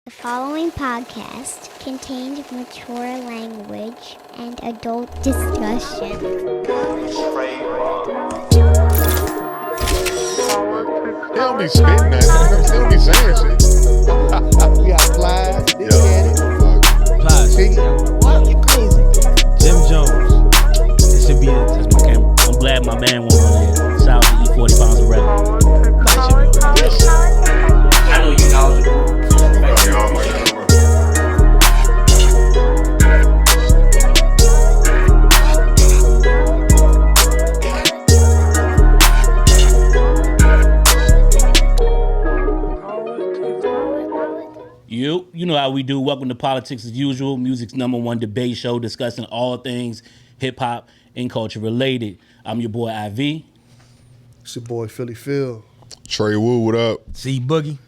The following podcast contains mature language and adult discussion. They don't be spitting that. They don't be saying shit. We got Plies, Big Yo. Daddy. Plies. What? You crazy? Jim Jones. It should be that's my camera. I'm glad my man went on there. Shout out to eat 40 pounds of rap. I know you knowledgeable. You know how we do. Welcome to Politickz as usual, music's #1 debate show discussing all things hip hop and culture related. I'm your boy IV. It's your boy Philly Phil. Trey Woo, what up? C Boogie.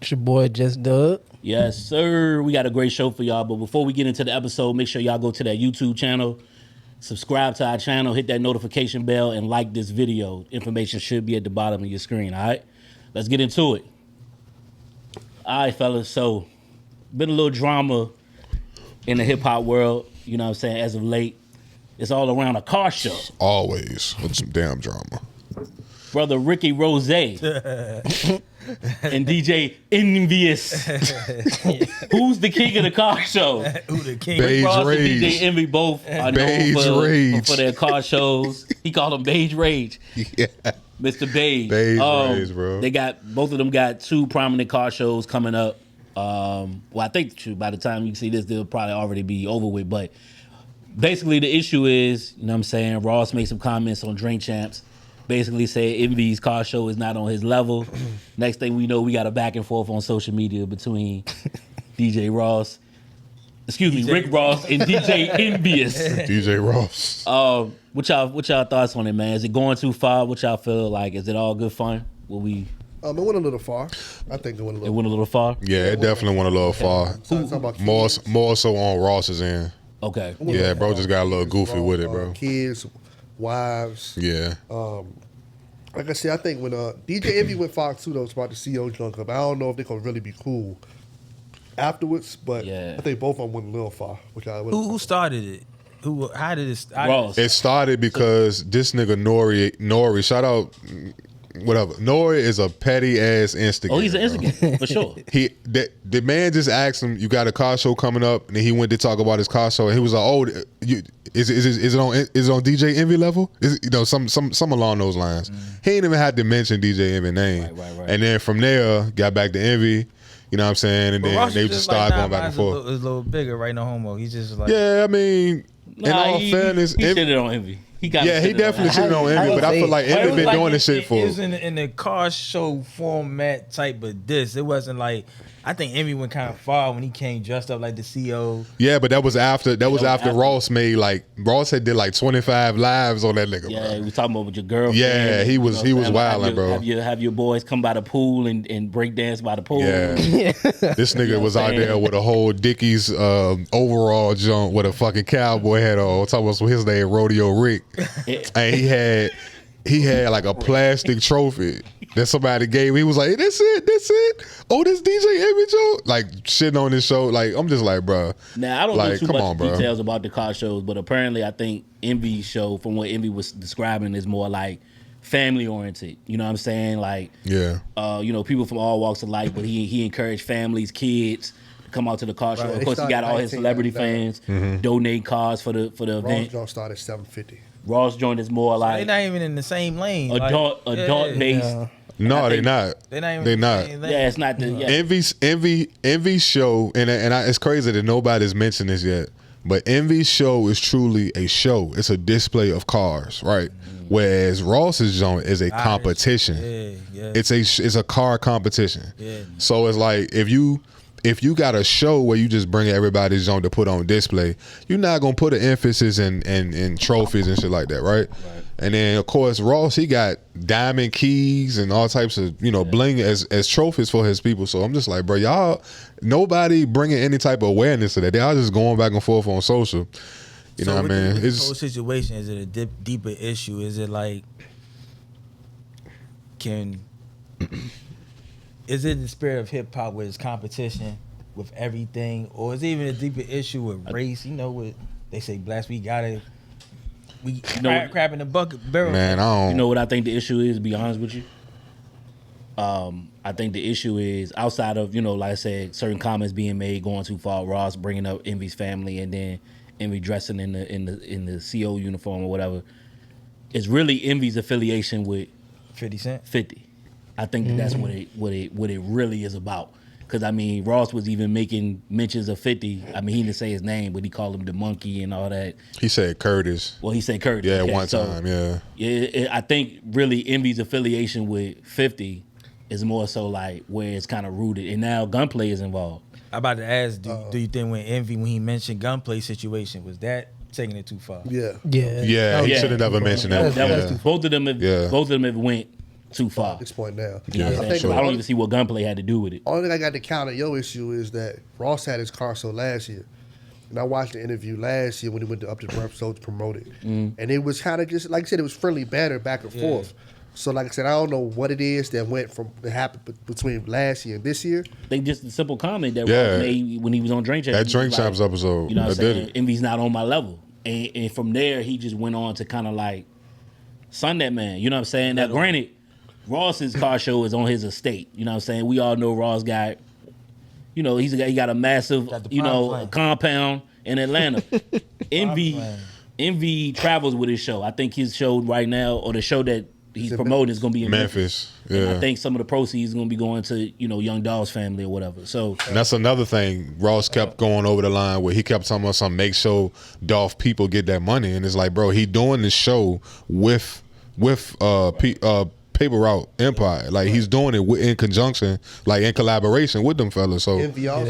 It's your boy Just Doug. Yes, sir. We got a great show for y'all. But before we get into the episode, make sure y'all go to that YouTube channel, subscribe to our channel, hit that notification bell, and like this video. Information should be at the bottom of your screen, all right? Let's get into it. All right, fellas. So, been a little drama in the hip-hop world, you know what I'm saying, as of late. It's all around a car show. Always with some damn drama. Brother Ricky Rose and DJ Envious. Who's the king of the car show? Who the king? Beige Ross and Rage. DJ Envy both are known Beige Rage. for their car shows. He called them Beige Rage. Yeah. Mr. Beige. Beige Rage, bro. They got, both of them got two prominent car shows coming up. Well, I think by the time you see this, they'll probably already be over with. But basically the issue is, you know what I'm saying, Ross made some comments on Drink Champs. Basically said Envy's car show is not on his level. Next thing we know, we got a back and forth on social media between Rick Ross and DJ Envious. DJ Ross. What y'all thoughts on it, man? Is it going too far? What y'all feel like? Is it all good fun? Will we? It went a little far. I think it went a It little. went a little far. Yeah, it definitely went a little far. Talking about More kids. so on Ross's end. Okay. Yeah, bro just got a little goofy with it, bro. Kids, wives. Yeah. Like I said, I think when DJ Envy went Fox 2, though, it's about the CEO Junk Up. I don't know if they're going to really be cool afterwards, but Yeah. I think both of them went a little far. Who started it? How did it start? Ross. It started because this nigga Nori, shout out, whatever. Nori is a petty ass instigator. Oh, he's an bro. instigator, for sure. The man just asked him, "You got a car show coming up?" And then he went to talk about his car show, and he was like, "Oh, is it on DJ Envy level? Some along those lines." He ain't even had to mention DJ Envy name. Right. And then from there, got back to Envy. You know what I'm saying? And then they just started going back and forth. It's a little bigger, right? No homo. He's just like, Yeah, I mean, in all fairness, he Envy- shitted on Envy. He definitely shitted on Envy, but I feel like Envy been doing this shit It for. was in the car show format type of this. It wasn't like, I think Envy went kind of far when he came dressed up like the CEO. Yeah, but that was after after. Ross made Ross had did 25 lives on that nigga, Yeah, bro. we talking about with your girlfriend. Yeah, he was wilding, bro. Have your boys come by the pool and break dance by the pool. Yeah. This nigga was out there with a whole Dickies overall jump with a fucking cowboy hat on. Talking about his name Rodeo Rick. And he had like a plastic trophy that somebody gave him. He was like, hey, that's it. Oh, this DJ Envy Joe? Like shitting on this show. Like, I'm just like, bro. Now, I don't know too come much on, bro. details about the car shows, but apparently I think Envy's show, from what Envy was describing, is more like family oriented. You know what I'm saying? Like, Yeah. people from all walks of life, but he encouraged families, kids to come out to the car show. Right, Of they course, he got started all his celebrity 1999. fans donate cars for the Ross event. Jones started at 750. Ross joined is more They're like not even in the same lane. adult based. Yeah. No, they not. They're not even They in the not. same lane. Yeah, it's not the Envy's show, it's crazy that nobody's mentioned this yet, but Envy's show is truly a show. It's a display of cars, right? Whereas Ross's joint is a competition. Yeah. It's a car competition. Yeah. So it's like if you got a show where you just bring everybody's joint to put on display, you're not gonna put an emphasis in trophies and shit like that, right? And then of course Ross, he got diamond keys and all types of bling as trophies for his people. So I'm just like, bro, y'all, nobody bringing any type of awareness to that. They all just going back and forth on social. You know what I mean? With this whole situation, is it a deeper issue? Is it like, is it the spirit of hip hop where it's competition with everything, or is it even a deeper issue with race? You know what they say, blacks, we crap in the bucket barrel. Man, I don't. You know what I think the issue is, to be honest with you? I think the issue is outside of, like I said, certain comments being made going too far, Ross bringing up Envy's family and then Envy dressing in the CO uniform or whatever. It's really Envy's affiliation with 50 Cent. 50. I think that's what it really is about. Because, I mean, Ross was even making mentions of 50. I mean, he didn't say his name, but he called him the monkey and all that. He said Curtis. Well, he said Curtis. Yeah, okay, one time, yeah. I think really Envy's affiliation with 50 is more so like where it's kind of rooted. And now Gunplay is involved. I'm about to ask, do you think when he mentioned Gunplay situation, was that taking it too far? Yeah. Yeah, he should have never mentioned that. Was both of them have went too far. At this point now. Yeah, I think sure. I don't even see what Gunplay had to do with it. only thing I got to counter your issue is that Ross had his car sold last year. And I watched the interview last year when he went up to the episode to promote it. And it was kind of just, like I said, it was friendly banter back and forth. So like I said, I don't know what it is that happened between last year and this year. I think just a simple comment that Ross made when he was on Drink Champs. That Drink Champs episode. You know what I'm that did saying? it. Envy's not on my level. And from there, he just went on to kind of like son that man. You know what I'm saying? Now, granted, Ross's car show is on his estate. You know what I'm saying? We all know Ross got, he got a massive, compound in Atlanta. Envy travels with his show. I think his show right now, or the show that he's promoting, is going to be in Memphis. Yeah. And I think some of the proceeds is going to be going to, Young Dolph's family or whatever. So And that's another thing. Ross kept going over the line where he kept talking about make sure Dolph people get that money. And it's like, bro, he doing this show with Paper Route Empire. Like, he's doing it in conjunction, like in collaboration with them fellas. So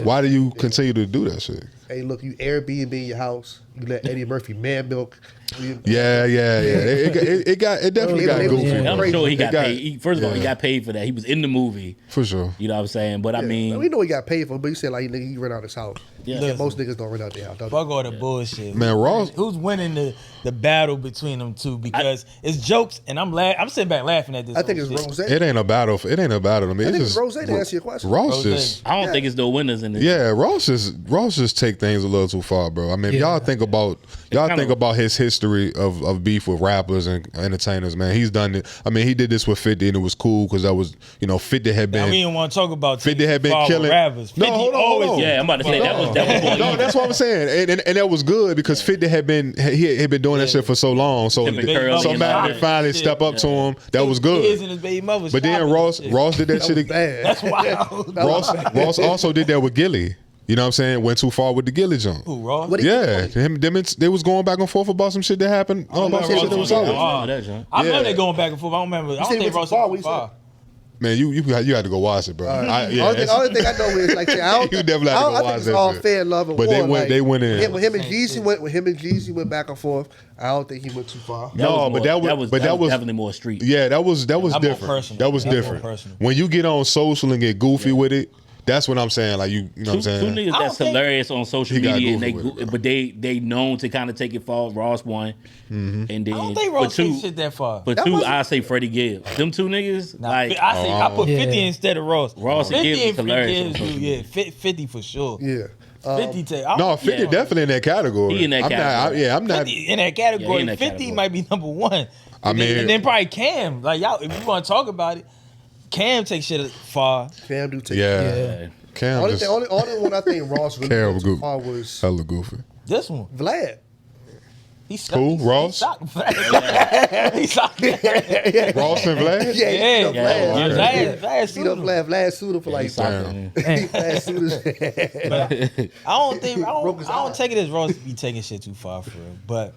why do you continue to do that shit? Hey, look, you Airbnb in your house. You let Eddie Murphy man milk. Yeah. It definitely got goofy. Yeah, I'm sure he got paid. First of all, he yeah. got paid for that. He was in the movie. For sure. You know what I'm saying? But I mean, we know he got paid for it, but you said like he rent out his house. Yeah. Yeah, most niggas don't rent out their house. Fuck all the bullshit. Man, Ross. Who's winning the battle between them two? Because it's jokes, and I'm sitting back laughing at this. I think whole it's shit. Rose. It ain't a battle. I mean, I think it's it's just Rose to answer your question. Ross Rose. just. I don't think it's no winners in this. Yeah, Ross just take things a little too far, bro. I mean, if y'all think about his history of beef with rappers and entertainers, man. He's done it. I mean, he did this with 50, and it was cool because that was 50 had been. Now, we didn't want to talk about 50 had been killing rappers. 50 No, hold on. Yeah, I'm about to say that was going. No, that's what I'm saying, and that was good because 50 had been doing that shit for so long. So somebody would finally step up to him. That was good. His and his baby mother But then Ross did that shit. Bad. That's wild. Ross also did that with Gilly. You know what I'm saying? Went too far with the Gilly jump. Who, Ross? Yeah, they was going back and forth about some shit that happened. About some shit that was out. I remember they going back and forth. I don't remember. I don't think Ross was far. Man, you had to go watch it, bro. Only thing I know is like I don't. You definitely had to go I watch think it's that all shit. fair love and But war. they went in. When him and Jeezy went back and forth. I don't think he went too far. That was definitely more street. Yeah, that was more different. personal. That was That's more different. personal. When you get on social and get goofy with it, that's what I'm saying. Like you know what I'm Two saying. niggas that's hilarious on social He got media, goofy and with it, but they known to kind of take it far. Ross one, and then I don't think Ross takes shit that far. But two, I say Freddie Gibbs. Them two niggas, I put 50 instead of Ross. Ross and 50 Gibbs is and hilarious. Gibbs, yeah, 50 for sure. Yeah. 50 take. 50 definitely in that category. He in that category. I'm not. 50 in that category. Yeah, in that 50 category. might be number one. I mean, and then probably Cam. Like y'all, if you want to talk about it, Cam takes shit far. Cam do take. Yeah. Cam Only just one I think Ross really Cam went too goofy. far was hella goofy. This one, Vlad. he's Who? Ross? He's Vlad. Ross and Vlad. Vlad You know Vlad sued him for like Damn. Vlad sued him. I don't take it as Ross be taking shit too far for real, but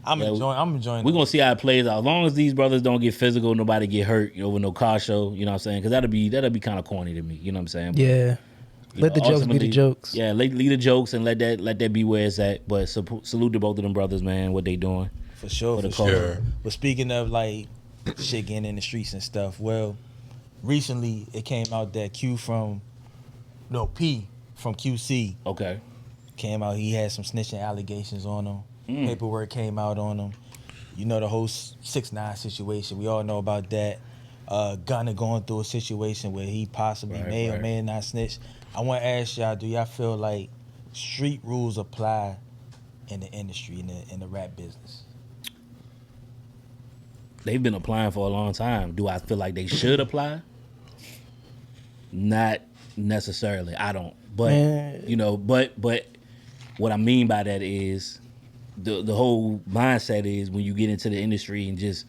I'm enjoying. We're gonna see how it plays out. As long as these brothers don't get physical, nobody get hurt over no car show. You know what I'm saying? Because that'll be kind of corny to me. You know what I'm saying? But, Yeah. Let the jokes be the jokes. Yeah, leave the jokes and let that be where it's at. But salute to both of them brothers, man. What they doing for sure. for the For culture. sure. But speaking of like shit getting in the streets and stuff, well, recently it came out that P from QC Okay. came out. He had some snitching allegations on him. Paperwork came out on him. You know the whole 6ix9ine situation. We all know about that. Gunna going through a situation where he possibly may or may not snitch. I want to ask y'all, do y'all feel like street rules apply in the industry, in the rap business? They've been applying for a long time. Do I feel like they should apply? Not necessarily. I don't. But but what I mean by that is the whole mindset is when you get into the industry and just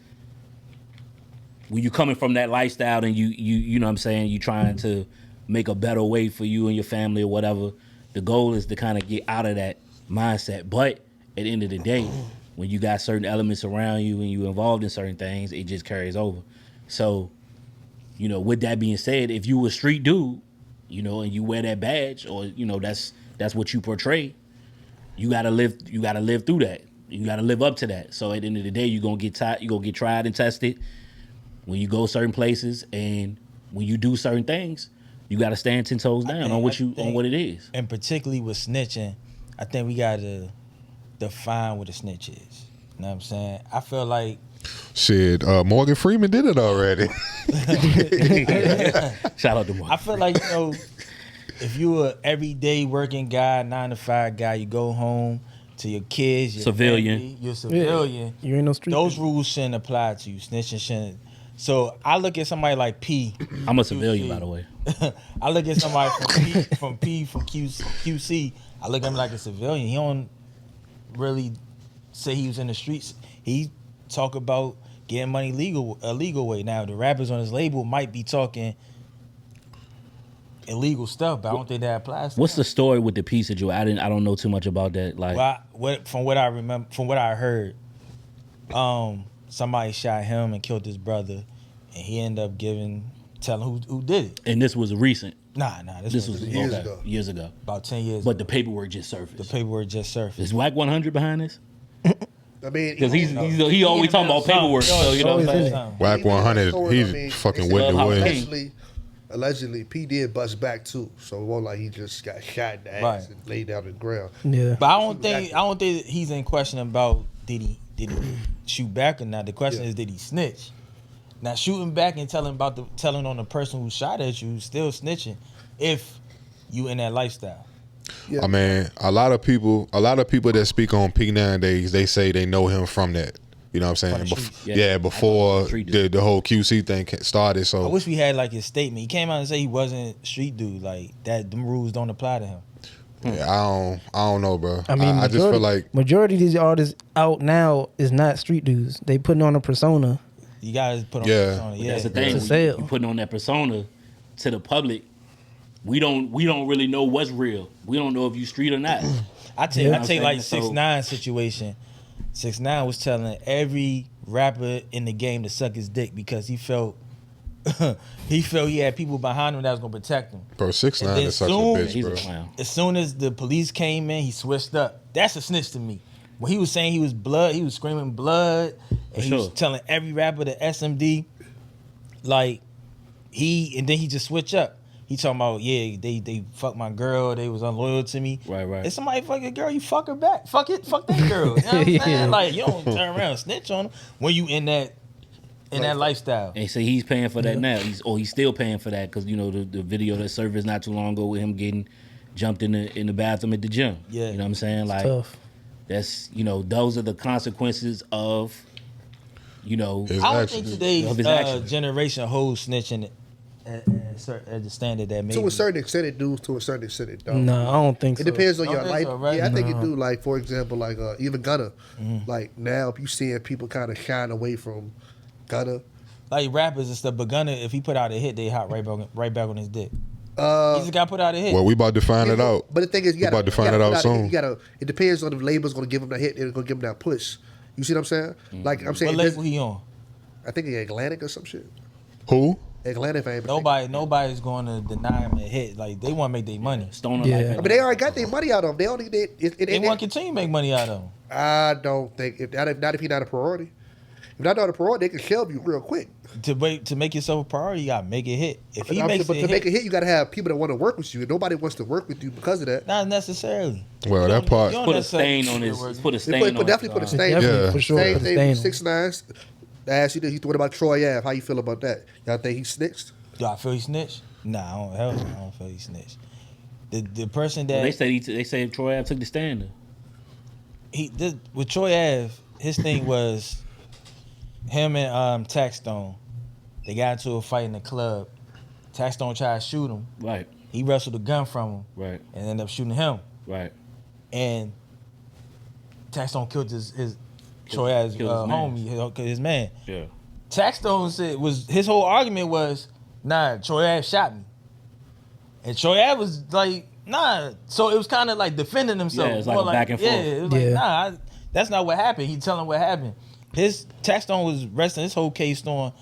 when you coming from that lifestyle and you know what I'm saying, you trying to make a better way for you and your family or whatever, the goal is to kind of get out of that mindset. But at the end of the day, when you got certain elements around you and you involved in certain things, it just carries over. So, with that being said, if you a street dude, and you wear that badge or, that's what you portray, you gotta live through that. You gotta live up to that. So at the end of the day, you're gonna get tried and tested when you go certain places, and when you do certain things, you gotta stand 10 toes down on what it is. And particularly with snitching, I think we gotta define what a snitch is. You know what I'm saying? I feel like shit, Morgan Freeman did it already. Shout out to Morgan. I feel like, if you a everyday working guy, 9-to-5 guy, you go home to your kids, your civilian. family, you're a civilian. You ain't no street. Those rules shouldn't apply to you. Snitching shouldn't. So I look at somebody like P. I'm a civilian, by the way. I look at somebody from QC. I look at him like a civilian. He don't really say he was in the streets. He talk about getting money a legal way. Now the rappers on his label might be talking illegal stuff, but I don't think that applies to What's him. the story with the piece of you? I don't know too much about that. Like, from what I remember, from what I heard, somebody shot him and killed his brother, and he ended up telling who did it. And this was recent. Nah, This was years ago. About 10 years. But the paperwork just surfaced. Is Whack 100 behind this? I mean, Because he always talking about paperwork. So you know what I'm saying. Whack 100, he's fucking Whitney Williams. Allegedly, P did bust back too, so it wasn't like he just got shot in the ass and laid down on the ground. Yeah, but I don't think he's in question about did he shoot back or not. The question is, did he snitch? Now shooting back and telling on the person who shot at you, still snitching if you in that lifestyle. Yeah. I mean, a lot of people that speak on P nowadays, they say they know him from that. You know what I'm saying? Before the whole QC thing started. So I wish we had like his statement. He came out and said he wasn't street dude. Like that, them rules don't apply to him. Yeah, I don't know, bro. I mean, I just feel like majority of these artists out now is not street dudes. They putting on a persona. You gotta put on a persona. Yeah, that's the thing. You putting on that persona to the public. We don't really know what's real. We don't know if you street or not. I take like 6ix9ine situation. 6ix9ine was telling every rapper in the game to suck his dick because he felt he had people behind him that was gonna protect him. Bro, 6ix9ine is such a bitch, bro. As soon as the police came in, he switched up. That's a snitch to me. When he was saying he was blood, he was screaming blood, and he was telling every rapper to SMD. Like and then he just switched up. He talking about, they fucked my girl, they was unloyal to me. Right. If somebody fuck your girl, you fuck her back. Fuck that girl. You know what I'm saying? Like, you don't turn around and snitch on them when you in that lifestyle. And say he's paying for that now. He's still paying for that because, the video that surfaced not too long ago with him getting jumped in the bathroom at the gym. Yeah. You know what I'm saying? Like, tough. That's, those are the consequences of, I don't think today's generation holds snitching at the standard that maybe. To a certain extent it do, to a certain extent it don't. No, I don't think so. It depends on your life. So, right? Yeah, I think it do. Like, for example, like even Gunna. Like, now you seeing people kind of shine away from Gunna. Like rappers and stuff, but Gunna, if he put out a hit, they hop right back on his dick. He just got put out a hit. Well, we about to find it out. But the thing is, about to find it out soon. It depends on if the label's going to give him that hit. They're going to give him that push. You see what I'm saying? Like I'm saying, what label he on? I think he Atlantic or some shit. Who? Atlantic. Nobody's going to deny him a hit. Like they want to make their money. Stoner Yeah. But they already got their money out of him. They only They want to continue to make money out of him. I don't think if he's not a priority. If not a priority, they can shelve you real quick. To make yourself a priority, you gotta make a hit. If he makes to make a hit, you gotta have people that want to work with you. Nobody wants to work with you because of that. Not necessarily. Well, that part. Put a stain on his. Put a stain on. Definitely put a stain. Yeah, for sure. Same thing with 6ix9ine. I asked you this. You thought about Troy Ave. How you feel about that? Y'all think he snitched? Do I feel he snitched? Nah, I don't feel he snitched. The person that Well, they say Troy Ave took the stand. With Troy Ave, his thing was him and Taxstone. They got into a fight in the club. Taxstone tried to shoot him. Right. He wrestled a gun from him. Right. And ended up shooting him. Right. And Taxstone killed his Troy Ave's homie, his man. Yeah. Taxstone said his whole argument was, nah, Troy Ave shot me. And Troy Ave was like, nah. So it was kind of like defending himself. Yeah, it's like a back and forth. Yeah, it was like, nah, that's not what happened. He telling what happened. His Taxstone was resting his whole case on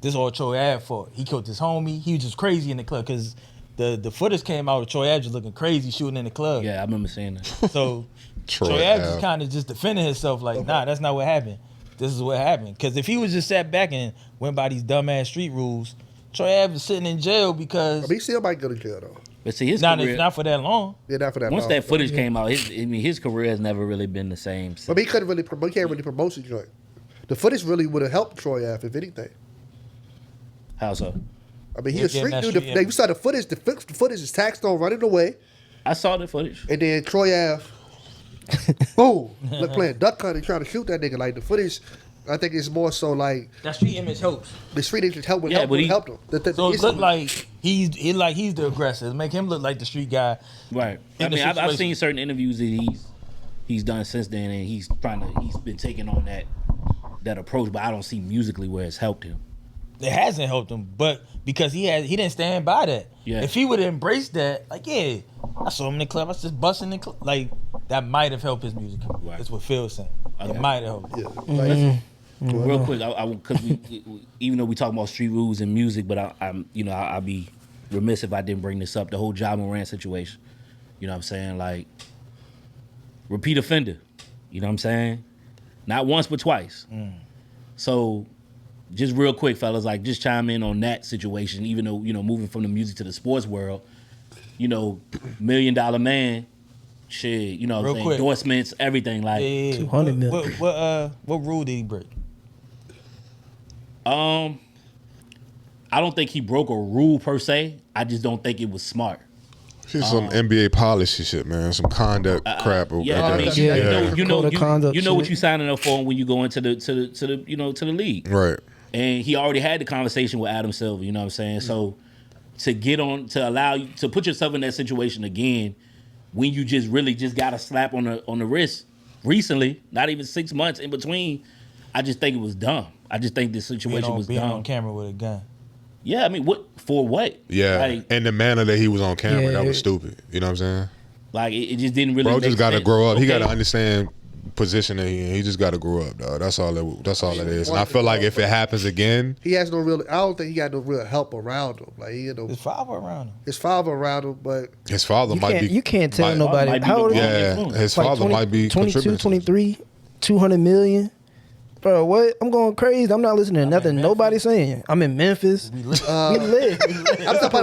this all Troy Ave fault. He killed his homie. He was just crazy in the club because the footage came out of Troy Ave just looking crazy shooting in the club. Yeah, I remember saying that. So Troy Ave just kind of just defending himself like, nah, that's not what happened. This is what happened. Because if he was just sat back and went by these dumbass street rules, Troy Ave is sitting in jail because... I mean, he still might go to jail, though. But see, his not, career... Not for that long. Yeah, not for that Once long. that footage came out, his career has never really been the same. But he couldn't really promote. He can't really promote the joint. The footage really would have helped Troy Ave, if anything. How so? I mean, he a street dude. You saw the footage. The footage is Taxstone running away. I saw the footage. And then Troy Ave, boom, look, playing duck hunt and trying to shoot that nigga. Like, the footage, I think it's more so like... That street image helps. The street image helped him. So it looked like he's the aggressor. Make him look like the street guy. Right. I mean, I've seen certain interviews that he's done since then, and he's been taking on that approach, but I don't see musically where it's helped him. It hasn't helped him, but because he didn't stand by that. Yeah. If he would have embraced that, like, yeah, I saw him in the club, I was just busting the club. Like, that might have helped his music. Right. That's what Phil's saying. Okay. It might have helped. Yeah. Real quick, because even though we talk about street rules and music, but I'll be remiss if I didn't bring this up. The whole Ja Morant situation. You know what I'm saying? Like, repeat offender. You know what I'm saying? Not once, but twice. So, just real quick, fellas, like, just chime in on that situation. Even though, moving from the music to the sports world, $1 million man, shit, Real quick. endorsements, everything, like. Yeah. 200 million. What rule did he break? I don't think he broke a rule per se. I just don't think it was smart. It's some NBA policy shit, man. Some conduct crap. Yeah, I mean, you know Conduct what you're signing up for when you go into the league, Right. And he already had the conversation with Adam Silver. You know what I'm saying? So to allow you to put yourself in that situation again, when you just got a slap on the wrist recently, not even 6 months in between, I just think it was dumb. I just think this situation was being dumb. on camera with a gun. Yeah, I mean, for what? Yeah. Like, and the manner that he was on camera, Yeah. that was stupid. You know what I'm saying? like it just didn't really. Bro make just got to sense. grow up. He Okay. got to understand position that he just got to grow up, dog. That's all it is. And I feel like if it happens again, He has no real... I don't think he got no real help around him. Like, he had no... There's 5 around him. His father around him, but... his father might be. You can't tell might- nobody. might be How the old is wrong he? Yeah, influence. his Like father might be 22, contributing. 23, 200 million. Bro, what? I'm going crazy. I'm not listening to nothing nobody's saying. I'm in Memphis. We live. I'm talking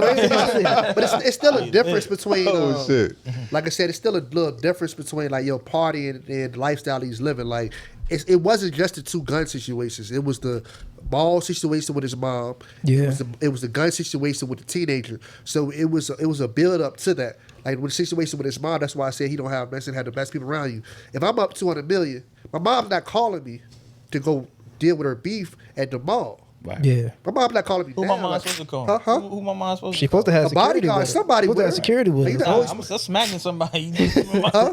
about, but it's still a difference between. Oh shit! Like I said, it's still a little difference between like your party and the lifestyle he's living. Like it wasn't just the 2 gun situations. It was the ball situation with his mom. Yeah. It was the gun situation with the teenager. So it was a build up to that. Like with the situation with his mom, that's why I said he don't have have the best people around you. If I'm up 200 million, my mom's not calling me to go deal with her beef at the mall. Right. Yeah. My mom's not calling me. Who my mom supposed to call? Huh? Who my mom supposed She to call? supposed to have A security bodyguard, with her. somebody Supposed to with have her. security with Like, her. I'm smacking somebody.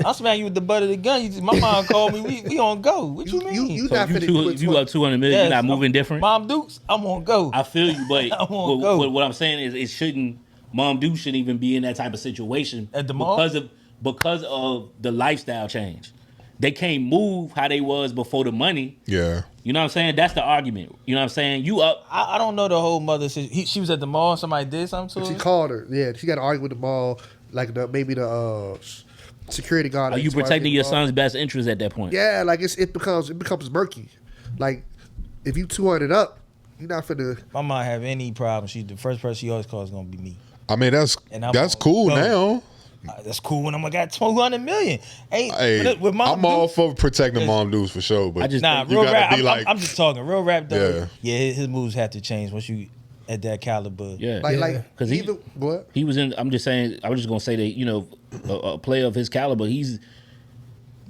I'm smacking you with the butt of the gun. My mom called me. We on go. What you mean? You So not finna you up 200 million, Yes, you're not moving different. Mom Dukes, I'm on go. I feel you, but I won't go. what I'm saying is it shouldn't. Mom Duke shouldn't even be in that type of situation At the mall? because of the lifestyle change. They can't move how they was before the money. Yeah. You know what I'm saying? That's the argument. You know what I'm saying? You up. I don't know the whole mother. She was at the mall. Somebody did something to She her. called her. Yeah, she got to argue with the mall. Like maybe the security guard. Are you protecting your son's best interest at that point? Yeah, like it becomes murky. Like if you 200 up, you're not finna. My mom have any problem. She's the first person she always calls is gonna be me. I mean, that's And I'm that's on cool go. now. That's cool when I'm got 200 million. Hey, with Mom I'm all Duke, for protecting mom dudes for sure, but I real gotta rap. be like- I'm just talking real rap though. Yeah. Yeah, his moves have to change once you at that caliber. Yeah. Like, 'Cause even what? He was in. I'm just saying. I was just gonna say that a player of his caliber,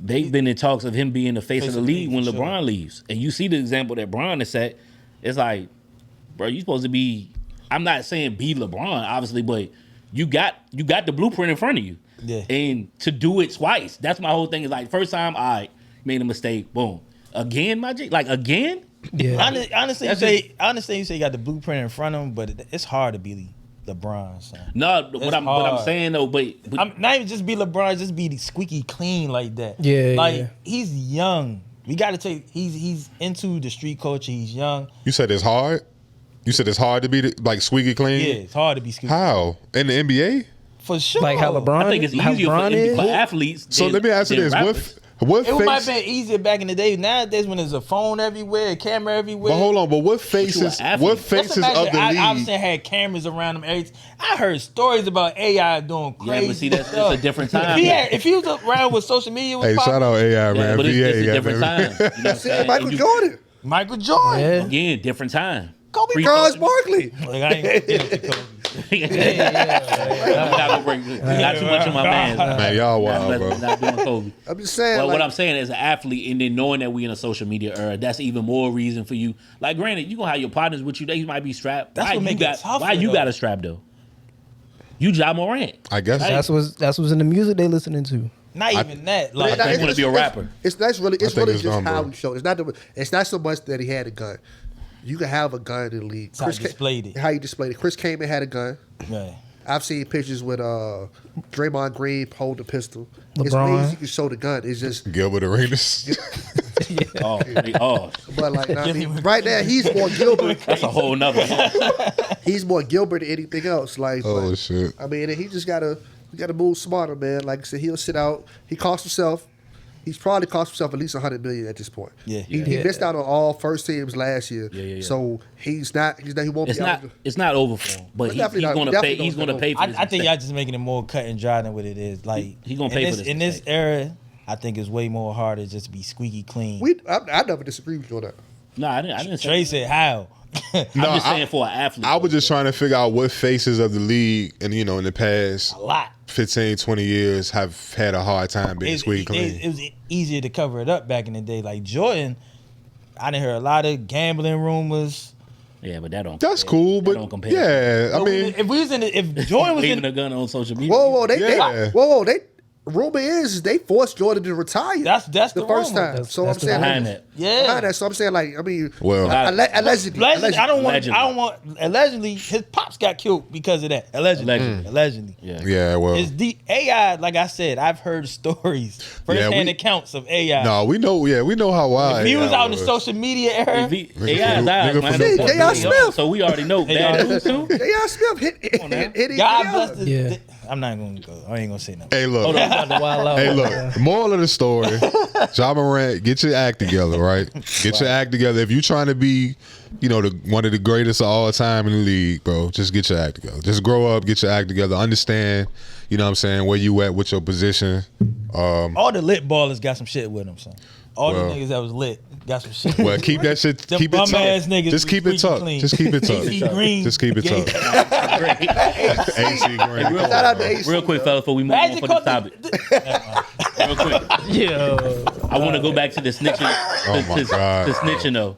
they've been in talks of him being the face of the league when for LeBron sure. leaves, and you see the example that Bron has set. It's like, bro, you supposed to be. I'm not saying be LeBron, obviously, but you got the blueprint in front of you. Yeah. And to do it twice, that's my whole thing. Is like first time, I made a mistake, boom, again, my G, like again. Yeah. Honestly, you That's say you got the blueprint in front of him, but it's hard to be LeBron. Son. No, what I'm hard. saying though, but I'm not even just be LeBron, just be squeaky clean like that. Yeah, like yeah. he's young. We got to take. He's into the street culture. He's young. You said it's hard. You said it's hard to be like squeaky clean. Yeah, it's hard to be squeaky. How in the NBA? For sure. Like how LeBron. I think it's how easier LeBron for is. athletes. So than- let me ask you than this: rappers. what It might have face? been easier back in the day. Nowadays, when there's a phone everywhere, a camera everywhere. But hold on, but what faces? an athlete. What Just faces Just of the imagine, league? Obviously had cameras around him. I heard stories about AI doing Yeah, crazy but see, that's stuff. a different time. If he was around with social media, was Hey, popping, shout out AI, Yeah, man. but it's VA, a different goddamn. time. You know what I'm saying? Michael And you- Jordan, Michael Jordan. Yeah. Again, different time. Kobe Charles Barkley. Like, I ain't gonna get into Kobe. We got too much on my man. Man, y'all wild, bro. Not doing Kobe. I'm just saying. Well, like, what I'm saying as an athlete, and then knowing that we in a social media era, that's even more reason for you. Like, granted, you gonna have your partners with you. They might be strapped. That's why what you make it got? tougher, Why you though. got a strap though? You Ja Morant. I guess That's what's in the music they listening to. Not even that. Like, I wanna be a rapper. It's really think it's just dumb, how bro. he showed. It's not so much that he had a gun. You can have a gun in the league. how he displayed it. How you displayed it. Chris Kaman had a gun. yeah. I've seen pictures with Draymond Green holding a pistol. It's LeBron. ways you can show the gun. It's just, Gilbert Arenas. Oh, but like, I mean, right now he's more Gilbert. that's a whole nother. He's more Gilbert than anything else. Like, Oh but, shit. I mean, he just gotta move smarter, man. Like I said, he'll sit out. He cost himself. He's probably cost himself at least $100 million at this point. Yeah. He Yeah. missed out on all first teams last year. Yeah. So he won't It's be not. able to. It's not over for him, but It's he's definitely not- gonna definitely pay. He's not gonna pay for this. I think mistake. y'all just making it more cut and dry than what it is. Like He gonna pay in for this in this mistake. era. I think it's way more harder just to be squeaky clean. I never disagree with you on that. No, I didn't say. Trey said how. I'm just saying for an athlete. I was just trying to figure out what faces of the league, and in the past A lot. 15, 20 years have had a hard time being squeaky clean. It was easier to cover it up back in the day. Like Jordan, I didn't hear a lot of gambling rumors. Yeah, but that don't. That's compare. cool, That but don't compare. yeah, I But mean, if we was in, if Jordan was Waving a in, gun on social media. Whoa, Yeah. rumor is they forced Jordan to retire. That's the first rumor. time. That's- So I'm that's the saying, behind like, that. Yeah. behind that. So I'm saying, like, I mean, Well- allegedly. I don't want. Allegedly. I don't want. Allegedly, his pops got killed because of that. Allegedly. Yeah. yeah, well, It's the AI. Like I said, I've heard stories, firsthand accounts of AI. no, we know how wild. if he was AI out in the social media era, AI is eyes, Nigga man. from the- J.R. Smith. So we already know bad news too. J.R. Smith hit God him. bless the. Yeah. I'm not gonna go. I ain't gonna say nothing. Hey, look. About to wild out. Hey, look. Moral of the story: Ja Morant, get your act together, right? Get your act together. If you're trying to be, one of the greatest of all time in the league, bro, just get your act together. Just grow up, get your act together. Understand, what I'm saying, where you at with your position. All the lit ballers got some shit with them, son. All Well- the niggas that was lit got some shit. Well, keep that shit. Them Keep it bum ass tough. niggas Just keep it was tough. squeaky Just keep it tough. AC Green. Just keep it Gay- tough. AC Green. Shout out to AC. Real quick, fella, before we move on Magic for this caught topic. the- Real quick, Yeah. I want to go back to the snitching. Oh, my God. The snitching though.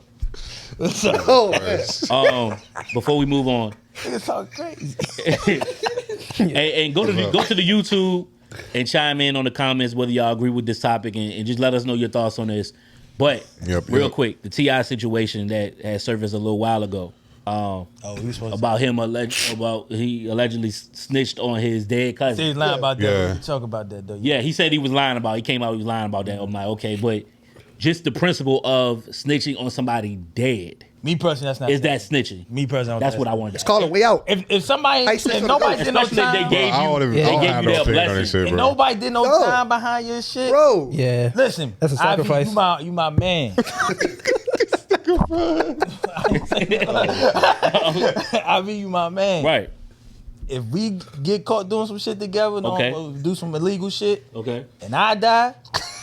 Oh, man. Before we move on, Niggas talk crazy. and go to the YouTube and chime in on the comments whether y'all agree with this topic and just let us know your thoughts on this. But real quick, the T.I. situation that had surfaced a little while ago. We was supposed About him he allegedly snitched on his dead to cousin. say lying about that. Yeah. We can talk about that though. Yeah, he said he was lying about. He came out, he was lying about that. I'm like, okay, but just the principle of snitching on somebody dead Me personally, that's not. is that snitching? Me personally, That's what I wanted. It's called a way out. If somebody, I snitch if on nobody the did no Especially time, they gave I don't you, even. I they don't gave have you no their opinion on this blessing. shit, and bro. nobody did no No. time behind your shit, Bro. Yeah. Listen, That's a sacrifice. Ivy, you my man. Ivy, you my man. Right. if we get caught doing some shit together, do some illegal shit, and I die,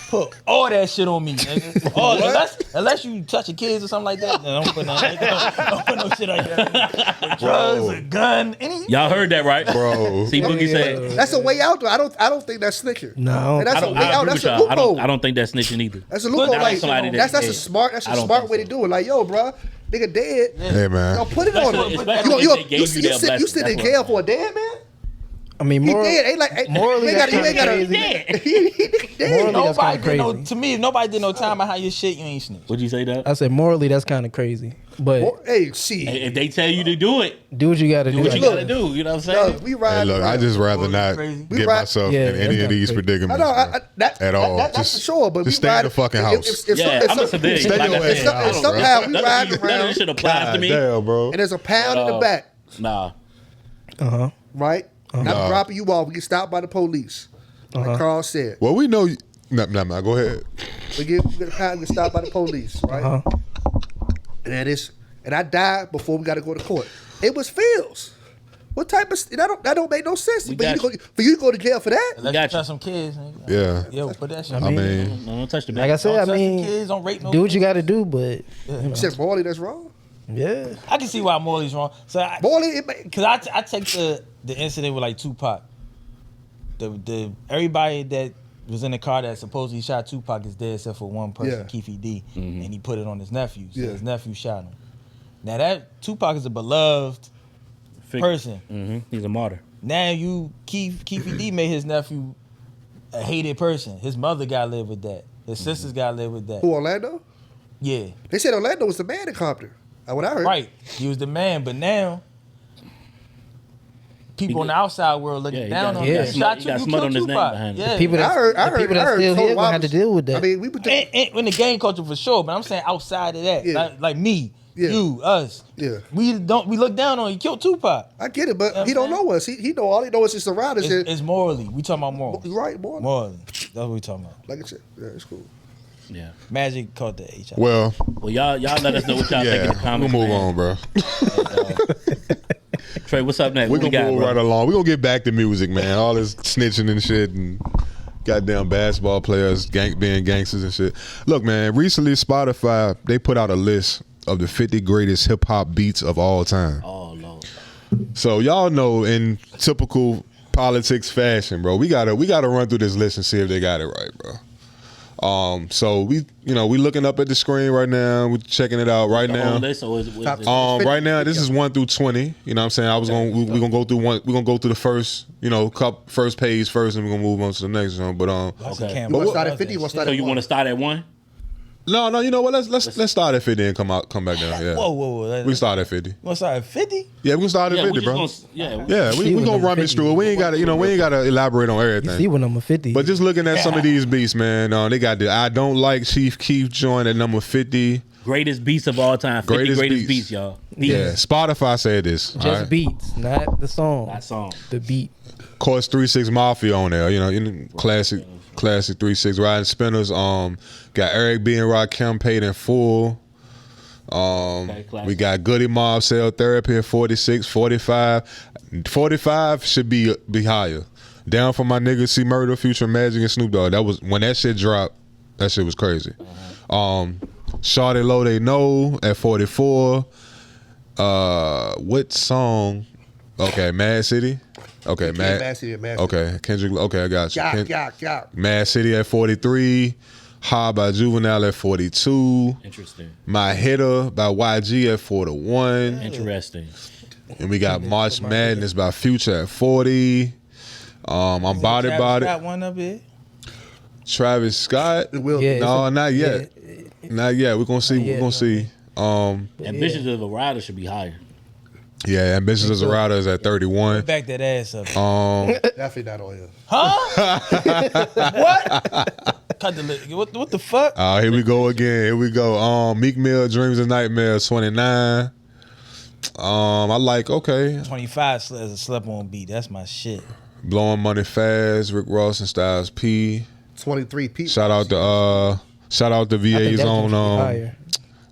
put all that shit on me, nigga. Unless you touch your kids or something like that, then don't put no shit like that. Drugs, a gun, Y'all heard that, right? Bro. See, Boogie said. That's a way out, though. I don't think that's snitching. No. And that's a way out. That's a loophole. I don't think that's snitching either. That's a loophole. Like, somebody that's a smart way to do it. Like, yo, bro, nigga dead. Hey, man. Yo, put it on him. You sit in jail for a dead man? I mean, He dead. Ain't like morally, that's kind of crazy. Morally, that's kind of crazy. To me, if nobody did no time behind your shit, you ain't snitch. What'd you say, Doug? I said morally, that's kind of crazy. But if they tell you to do it, do what you got to do. What you gotta do? You know what I'm saying? No, we ride. Hey, look, I just rather not get myself in any of these predicaments at all. That's just, for sure. But just stay in the fucking house. I'm a civilian. Stay your ass in the house, bro. Somehow we ride None of around this shit applies to me. Damn, bro. and there's a pound in the back, Nah. right? And I'm dropping you off. We get stopped by the police. Like Carl said. Well, we know. Nah, go ahead. We get a pound. We get stopped by the police, right? And I died before we got to go to court. It was Phil's. What type of that don't make no sense. For you to go to jail for that? Unless you touch some kids. Nigga. Yeah. Yo, put that shit. I mean, Don't touch the back. like I said, Don't touch the kids, don't rape no do what you kids. got to do. But You said morally that's wrong. yeah, I can see why Morley's wrong. So Morally, because I take the incident with like Tupac. The everybody that was in the car that supposedly shot Tupac is dead except for one person, Keefy D, and he put it on his nephew. So his nephew shot him. Now that Tupac is a beloved person. He's a martyr. Now Keefy D made his nephew a hated person. His mother got to live with that. His sisters got to live with that. who Orlando? Yeah. They said Orlando was the man in Compton. What I heard. Right. He was the man, but now people in the outside world looking down on him. He got smut on his name behind him. Yeah. people that people that still here gonna have to deal with that. I mean, we put In the gang culture for sure, but I'm saying outside of that, like me, you, us, we look down on you. Killed Tupac. I get it, but he don't know us. He know all he knows is surrounded. It's morally. We talking about morals. Right, morally. Morally. That's what we talking about. Like I said, yeah, it's cool. Yeah. Magic caught the HIV. well, y'all let us know what y'all think in the comments. We'll move on, bro. Trey, what's up next? We're What gonna we got, move bro? right along. We're gonna get back to music, man. All this snitching and shit and goddamn basketball players being gangsters and shit. Look, man, recently Spotify, they put out a list of the 50 greatest hip hop beats of all time. Oh Lord. So y'all know, in typical Politickz fashion, bro, we gotta run through this list and see if they got it right, bro. So we looking up at the screen right now. We're checking it out right now. List, or is it, Right now, this is 1 through 20. You know what I'm saying? We're gonna go through one. We're gonna go through the first, first page first, and we're gonna move on to the next one. But okay. You want to start at 50? You want to start So at you want to start at 1? No, you know what? Let's start at 50 and come back down. Yeah. Whoa. We start at 50. You want to start at 50? Yeah, we can start at 50, bro. We gonna rummage through it. We ain't gotta elaborate on everything. You see what number 50? But just looking at some of these beats, man, they got the I Don't Like Chief Keef joint at number 50. Greatest beats of all time. 50 greatest beats, y'all. Beats. Yeah, Spotify said this. Just beats, not the song. That song. The beat. Of course, 3-6 Mafia on there. Classic 3-6 Riding Spinners. Got Eric B and Rakim paid in full. We got Goody Mob Cell Therapy at 46, 45. 45 should be higher. Down for my niggas, See Murder, Future Magic, and Snoop Dogg. That was when that shit dropped. That shit was crazy. Shawty Low They Know at 44. What song? Okay, Mad City. Okay, Mad City. Okay, Kendrick. Okay, I got you. Yeah. Mad City at 43. Ha by Juvenile at 42. Interesting. My Hitter by YG at 41. Interesting. And we got March Madness by Future at 40. I'm Body Body. Got one up here. Travis Scott. Yeah, No, not yet. Not yet. We're gonna see. We're gonna see. Ambitious of a Rider should be higher. Yeah, Ambitious as a Rider is at 31. Back that ass up. Definitely not on here. Huh? What? Cut the list. What the fuck? Here we go again. Here we go. Meek Mill, Dreams and Nightmares, 29. I like 25 as a slip on beat. That's my shit. Blowing Money Fast, Rick Ross and Styles P. 23 people. Shout out to VA's on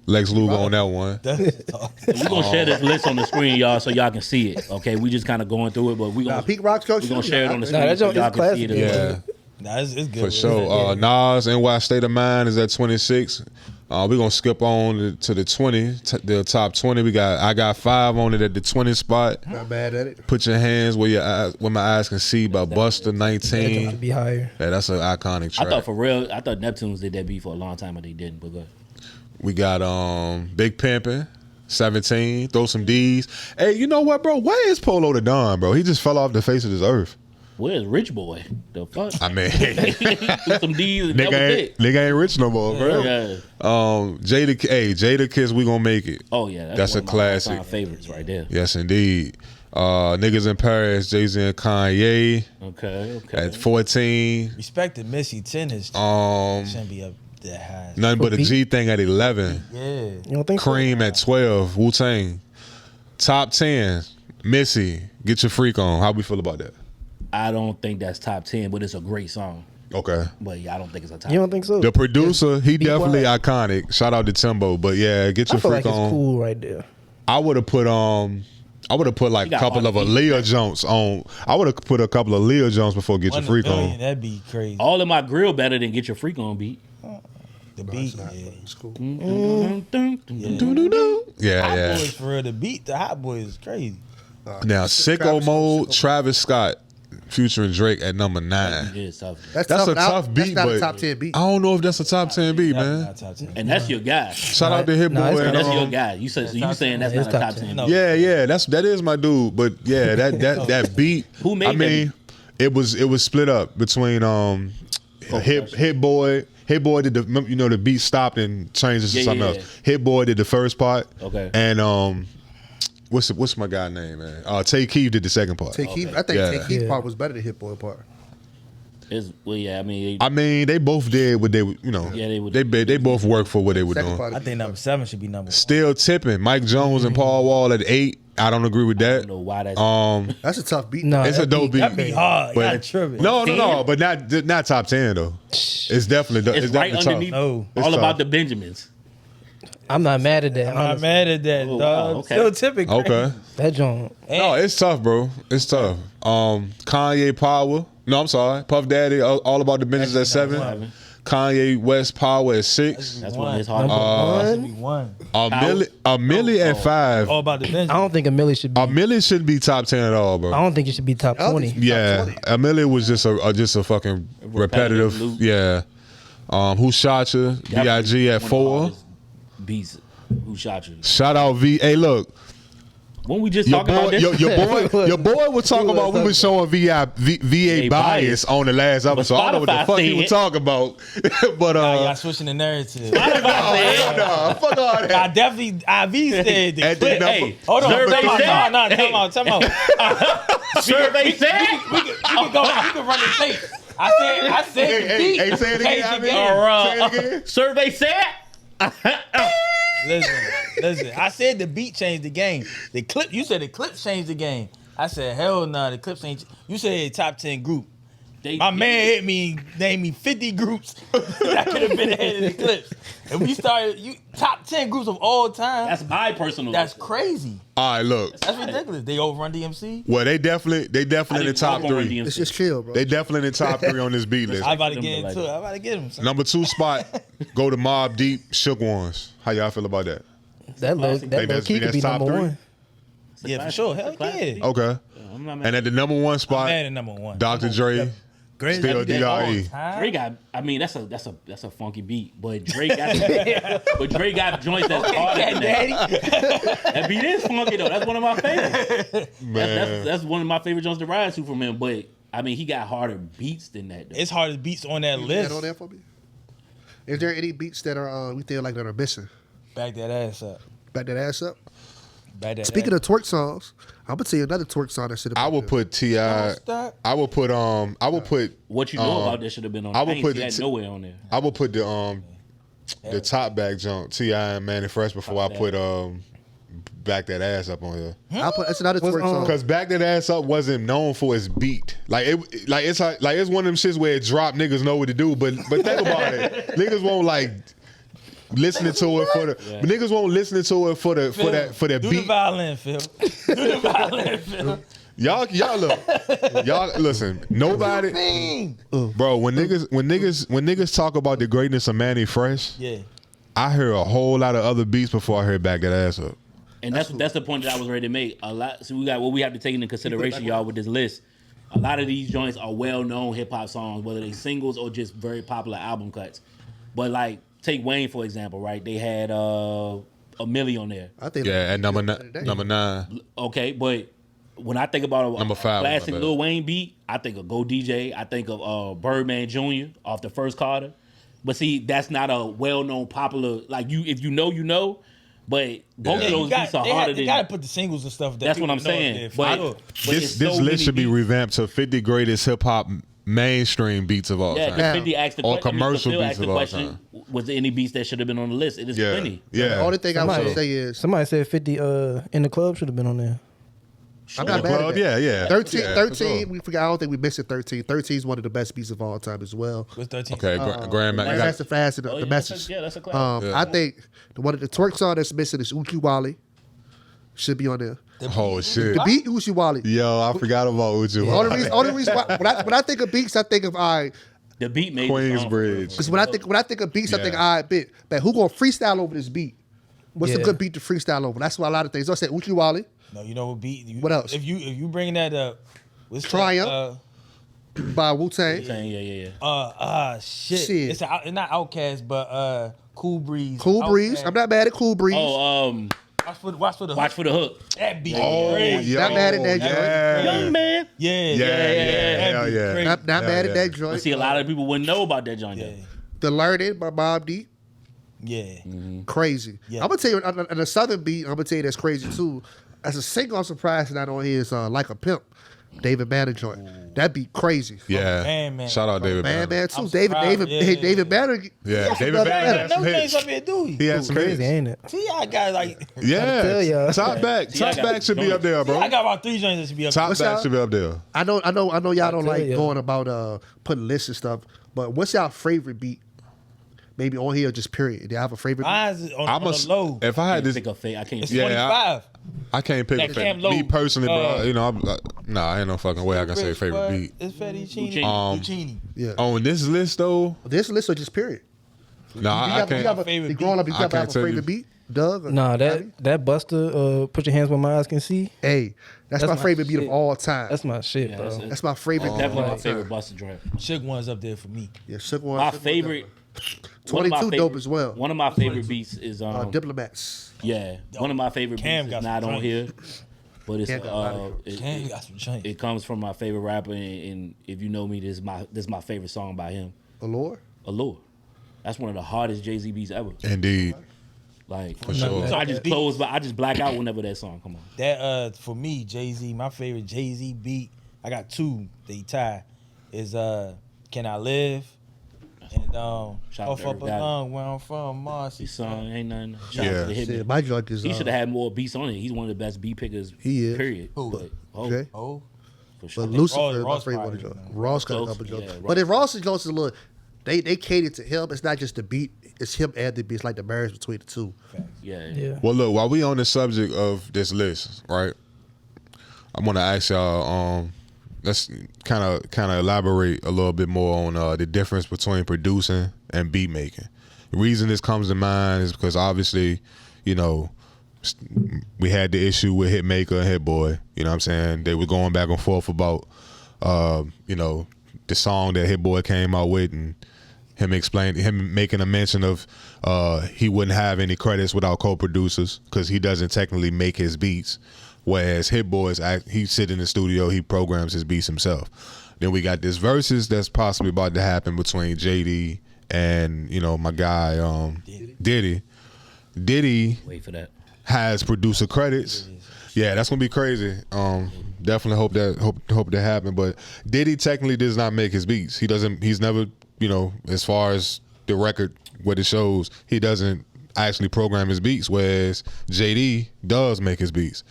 Lex Luger on that one. We're gonna share this list on the screen, y'all, so y'all can see it. Okay, we just kind of going through it, but we gonna Pete Rock's coach. we gonna share it on the Nah, screen so y'all can see classic. it. Yeah, Nah, it's good. for sure. Nas NY State of Mind is at 26. We're gonna skip on to the 20, the top 20. I got 5 on it at the 20 spot. Not bad at it. Put your hands where my eyes can see by Busta, That 19. should be higher. Yeah, that's an iconic track. I thought for real, I thought Neptunes did that beat for a long time, but they didn't. But go ahead. We got Big Pimpin', 17. Throw some D's. Hey, you know what, bro? Where is Polo the Don, bro? He just fell off the face of this earth. Where's Rich Boy? The fuck? I mean, Put some D's and that was it. nigga ain't rich no more, bro. Yeah. Jada Kiss, we gonna make it. Oh yeah, That's one a of my classic. all-time favorites right there. Yes, indeed. Niggas in Paris, Jay-Z and Kanye Okay. at 14. Respect to Missy 10 is shouldn't be up that high. Nothing but a beat? G thing at 11. Yeah. You don't think so? Cream at 12. Wu-Tang. Top 10. Missy, Get Your Freak On. How we feel about that? I don't think that's top 10, but it's a great song. Okay. But yeah, I don't think it's a top. You don't think so? The producer, he Be definitely quiet. iconic. Shout out to Timbo. But yeah, Get I Your feel Freak like it's On. cool right there. I would have put like He a got couple all of the beats, Aaliyah right? jumps on. I would have put a couple of Aaliyah jumps before Get Your Freak On. That'd be crazy. All of my grill better than Get Your Freak On beat. The beat, yeah. It's cool. Yeah, Hot yeah. Boys for real. The beat, the Hot Boys is crazy. Now, Sicko Mode, Travis Scott, featuring Drake at number 9. It is tough. That's a tough beat, That's not but a top 10 beat. I don't know if that's a top 10 beat, man. Not top 10. And that's your guy. Shout out to Hit Nah, Boy. it's and, And that's your um, guy. You said so you saying that's It's not a top top 10. 10. No. Yeah, that is my dude. But yeah, that beat. Who made I that mean, it was split up between Hit Boy. Hit Boy did the beat stopped and changed it to Yeah, something yeah, else. Hit Boy did the first part. Okay. And what's my guy name, man? Take Keith did the second part. Take Keith. I think Yeah. Take Keith Yeah. part was better than Hit Boy part. Well, yeah, I mean, I mean, they both did what they Yeah, they would- they both worked for what they were Second doing. part. I think number 7 should be number 1. Still tipping. Mike Jones and Paul Wall at 8. I don't agree with I that. don't know why that's. That's a tough beat. No, It's a dope beat. That'd be hard. But- Y'all tripping. No, but not top 10 though. It's definitely it's right definitely underneath tough. No. It's all tough. about the Benjamins. I'm not mad at that. I'm not honestly. mad at that, Oh, dog. wow, okay. Still tipping. Okay. That joint. No, it's tough, bro. It's tough. Kanye Power. No, I'm sorry. Puff Daddy. All About the Business at 7. Seven. Kanye West Power at 6. That's one of his hard. Should be 1. A Millie at 5. All about the bench. I don't think a Millie should be. A Millie shouldn't be top 10 at all, I bro. don't think it should be top I don't 20. think it Yeah, top 20. a Millie was just a fucking repetitive. loop. Yeah. Who Shot Ya? B.I.G. at 4. Beats. Who shot you? Shout out V. Hey, look. When we just Your talking about boy, this, your boy was talking about we was showing VA bias on the last episode. I don't know what the Spotify fuck he said- was talking about, but Y'all switching the narrative. nah, fuck all I that. definitely, IV said the At the clip. number- hey, Hold on, survey time said- out, hey, time out. survey said. We can run the tape. I said the beat. Hey, say it again. Change the I mean, game. say it again. Survey said. Listen. I said the beat changed the game. The clip, you said the clip changed the game. I said hell no, the clips ain't. You said top 10 group. My man hit me, named me 50 groups that could have been ahead of the clips. And we started top 10 groups of all time. That's my personal. That's crazy. All right, look. That's ridiculous. They overrun DMC. Well, they definitely in the top 3. It's just chill, bro. They definitely in the top 3 on this beat list. I about to get into it. I about to get him. Son. Number 2 spot, go to Mobb Deep, Shook Ones. How y'all feel about that? That low key could be top number 3? 1. Yeah, for sure. Hell yeah. Okay. I'm not mad. And at the number 1 I'm spot, mad at number 1. Dr. Dre, Great. still D.R.E. Drake got. I mean, that's a funky beat, but Drake got. But Drake got joints that's harder than that. That beat is funky though. That's one of my favorites. Man. That's one of my favorite joints to ride to from him. But I mean, he got harder beats than that. Though. It's hardest beats on that Is list. that on there for me? Is there any beats that are we feel like that are missing? Back that ass up. Back that ass up. Back that Speaking ass. of twerk songs, I'm gonna tell you another twerk song that should have. I would put T.I. Stop. I would put What you know about that should have been on. I I would ain't put see it that to- nowhere on there. I would put the top back jump T.I. and Manny Fresh before I put Back That Ass Up on here. I'll put that's another twerk song. Cause Back That Ass Up wasn't known for its beat. It's one of them shits where it drop niggas know what to do. But think about it, niggas won't like listening to it for the niggas won't listen to it for the Do beat. the violin, Phil. Do the violin, Phil. Y'all listen. Nobody, bro. When niggas talk about the greatness of Manny Fresh, Yeah. I hear a whole lot of other beats before I hear Back That Ass Up. And that's the point that I was ready to make. A lot. So we got what we have to take into consideration, y'all, with this list. A lot of these joints are well-known hip-hop songs, whether they singles or just very popular album cuts. But like, take Wayne for example, right? They had a Millie on there. I think Yeah, at number 9. Okay, but when I think about a Number 5, classic my bad. Lil Wayne beat, I think of Go DJ. I think of Birdman Jr. off the first Carter. But see, that's not a well-known popular. Like if you know, you know. But both of those beats are harder They than. gotta put the singles and stuff. That That's what people I'm know saying. there. But This it's so list many should be beats. revamped to 50 greatest hip hop mainstream beats of all Yeah, time. because 50 asked the Or question. commercial Phil beats asked the of all question, time. was there any beats that should have been on the list? It is Yeah, plenty. yeah. the only thing I was Somebody- gonna say is Somebody said 50 in the club should have been on there. I'm not mad Well, at that. yeah. 13, Yeah, 13 for sure. we forgot. I don't think we missed it. 13. 13 is one of the best beats of all time as well. What's 13? Okay, Grand Mac. That's the fast and the yeah, message. that's a classic. I think one of the twerk song that's missing is 𝐡𝐞𝐧 should be on there. Oh shit. The beat 𝐡𝐞𝐧. Yo, I forgot about Uju. Only reason why, when I think of beats, I think of The beat made the song. Queensbridge. because when I think of beats, I think Yeah. but who gonna freestyle over this beat? What's a Yeah. good beat to freestyle over? That's why a lot of things. I said 𝐡𝐞𝐧 No, you know what beat? What else? If you bringing that up, what's that, Triumph. by Wu-Tang. Yeah. Shit. Shit. It's not Outkast, but Cool Breeze. Cool Breeze. Outkast. I'm not mad at Cool Breeze. Oh, Watch for the watch for the hook. That beat. Oh, crazy. yo, Not mad at that yeah. Young man. Yeah. Yeah, That hell beat yeah. crazy. Not mad Yeah, at yeah. that But joint. see, a lot of people wouldn't know about that joint. Yeah. The Learning by Mobb Deep. Yeah. Crazy. Yeah. I'm gonna tell you, on the Southern beat, I'm gonna tell you that's crazy too. As a single, I'm surprised not on here is Like a Pimp, David Banner joint. That beat crazy. Yeah. Man. Shout out David Man, Banner. too. I'm David surprised. David Banner. Yeah, David another Banner better. had some No hits. things up here, do He had some Crazy, hits. ain't it? See, I got like, Yeah. tell ya. Top back. See, I Top got back should be up there, bro. I got about 3 joints that should be up Top What's back y'all- should be up there. I know y'all don't tell like ya. going about putting lists and stuff, but what's y'all favorite beat? Maybe on here, or just period. Do you have a favorite beat? mine's on I'm the low. If I I had this, think of fate. I can't. It's Yeah, 25. I can't pick That a Cam favorite. Me Lowe, personally, bro. You know, I ain't no fucking way I can say favorite beat. It's Fettuccine. Uccini. Uccini. Yeah. On this list though, This list or just period? nah, I You have can't. a favorite growing up. You I got to can't have a tell you. favorite beat, Doug? or Nah, Bobby? that Buster, Put Your Hands Where My Eyes Can See. Hey, that's my my favorite beat shit. of all time. That's my shit, Yeah, bro. That's my favorite. beat of Definitely all my time. favorite Busta joint. Shook one's up there for me. Yeah, Shook One. My Shook One, favorite. one of my 22 dope as well. One of my favorite beats is Diplomats. yeah. One of my favorite Cam beats got is some not on joints. here, but it's Cam got a lot of Cam got some joints. it comes from my favorite rapper, and if you know me, this is my favorite song by him, Allure. Allure. That's one of the hardest Jay-Z beats ever. Indeed. Like For sure. I just close, but I just black out whenever that song come on. That for me, Jay-Z, my favorite Jay-Z beat, I got 2 they tie, is Can I Live? And Shout out Off to Up Eric Valley. Along Where I'm From, Marcy. This song ain't nothing. Shout Yeah. out to the Hitman. Shit, my joint is. He should have had more beats on it. He's one of the best beat pickers. He is. Period. Who? But, Okay. Oh, for sure. But Lucifer, Ross- my Ross favorite one. probably, Joint. man. Ross got a Close, couple yeah, jokes. Ross. But if Ross's jokes is a little, they cater to him. It's not just the beat. It's him and the beat. It's like the marriage between the two. Yeah. Yeah. Well, look, while we on the subject of this list, right? I'm gonna ask y'all. Let's kind of elaborate a little bit more on the difference between producing and beat making. The reason this comes to mind is because obviously, you know, we had the issue with Hitmaker and Hit Boy. You know what I'm saying? They were going back and forth about, you know, the song that Hit Boy came out with and him making a mention of he wouldn't have any credits without co-producers because he doesn't technically make his beats. Whereas Hit Boy he sit in the studio, he programs his beats himself. Then we got this versus that's possibly about to happen between JD and, you know, my guy Diddy. Diddy Wait for that. has producer credits. Yeah, that's gonna be crazy. Definitely hope that happen. But Diddy technically does not make his beats. He's never, you know, as far as the record what it shows, he doesn't actually program his beats, whereas JD does make his beats.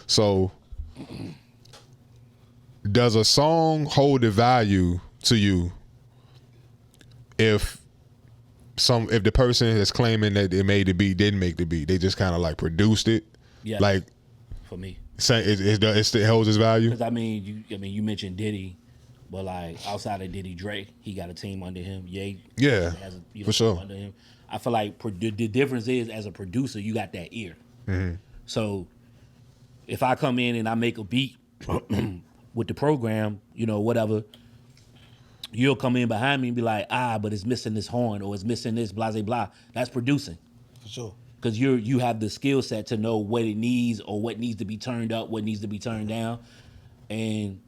So does a song hold the value to you if if the person is claiming that they made the beat didn't make the beat, they just kind of like produced it. Yeah. Like For me. say it holds its value. Because I mean, you mentioned Diddy, but like outside of Diddy, Drake, he got a team under him. Ye Yeah, has a, for sure. under him. I feel like the difference is, as a producer, you got that ear. So if I come in and I make a beat with the program, whatever, you'll come in behind me and be like, but it's missing this horn or it's missing this blah blah blah. That's producing. For sure. Because you have the skill set to know what it needs or what needs to be turned up, what needs to be turned down. And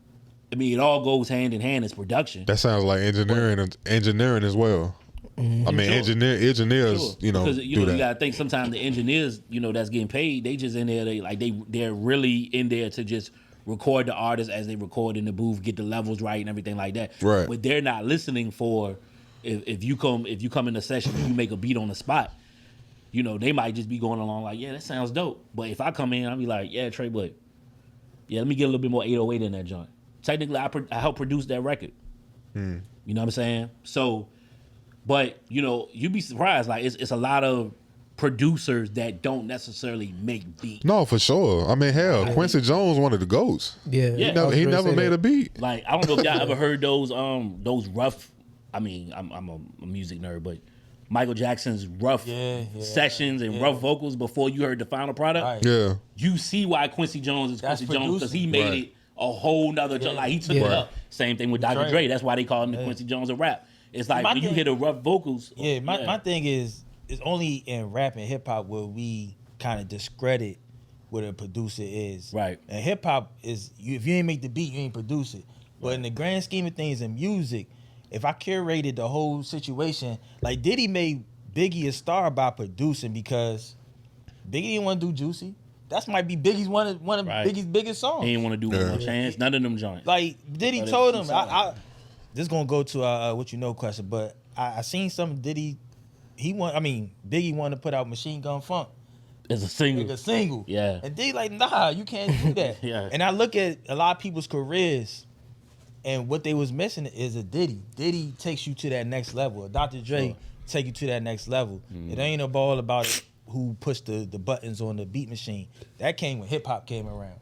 I mean, it all goes hand in hand as production. That sounds like engineering as well. I mean, engineers, Because do that. you gotta think sometimes the engineers, that's getting paid, they just in there, they're really in there to just record the artist as they record in the booth, get the levels right and everything like that. Right. But they're not listening for if you come in a session and you make a beat on the spot, they might just be going along like, yeah, that sounds dope. But if I come in, I'll be like, yeah, Trey, but yeah, let me get a little bit more 808 in that joint. Technically, I helped produce that record. You know what I'm saying? So, but you'd be surprised. Like it's a lot of producers that don't necessarily make beats. No, for sure. I mean, hell, Quincy Jones, one of the GOATs. Yeah, Yeah. He never made a beat. Like I don't know if y'all ever heard those rough. I mean, I'm a music nerd, but Michael Jackson's rough sessions and rough vocals before you heard the final product. Right. Yeah. You see why Quincy Jones is That's Quincy Jones, because he producing. made it a whole nother like he took it up. Same thing with Dr. Dre. That's why they call him the Quincy Jones of rap. It's like My when you thing- hear the rough vocals. My thing is only in rap and hip hop where we kind of discredit what a producer is. Right. And hip hop is if you ain't make the beat, you ain't produce it. But in the grand scheme of things in music, if I curated the whole situation, like Diddy made Biggie a star by producing because Biggie didn't want to do Juicy. That might be Biggie's one of Biggie's biggest songs. He didn't want to do one more chance. None of them joints. Like Diddy But told him, it's this gonna go to what you know question, but I seen some Diddy. Biggie wanted to put out Machine Gun Funk. It's a single. Like a single. Yeah. And Diddy like, nah, you can't do that. Yeah. And I look at a lot of people's careers, and what they was missing is a Diddy. Diddy takes you to that next level. Dr. Dre take you to that next level. It ain't all about who pushed the buttons on the beat machine. That came when hip hop came around.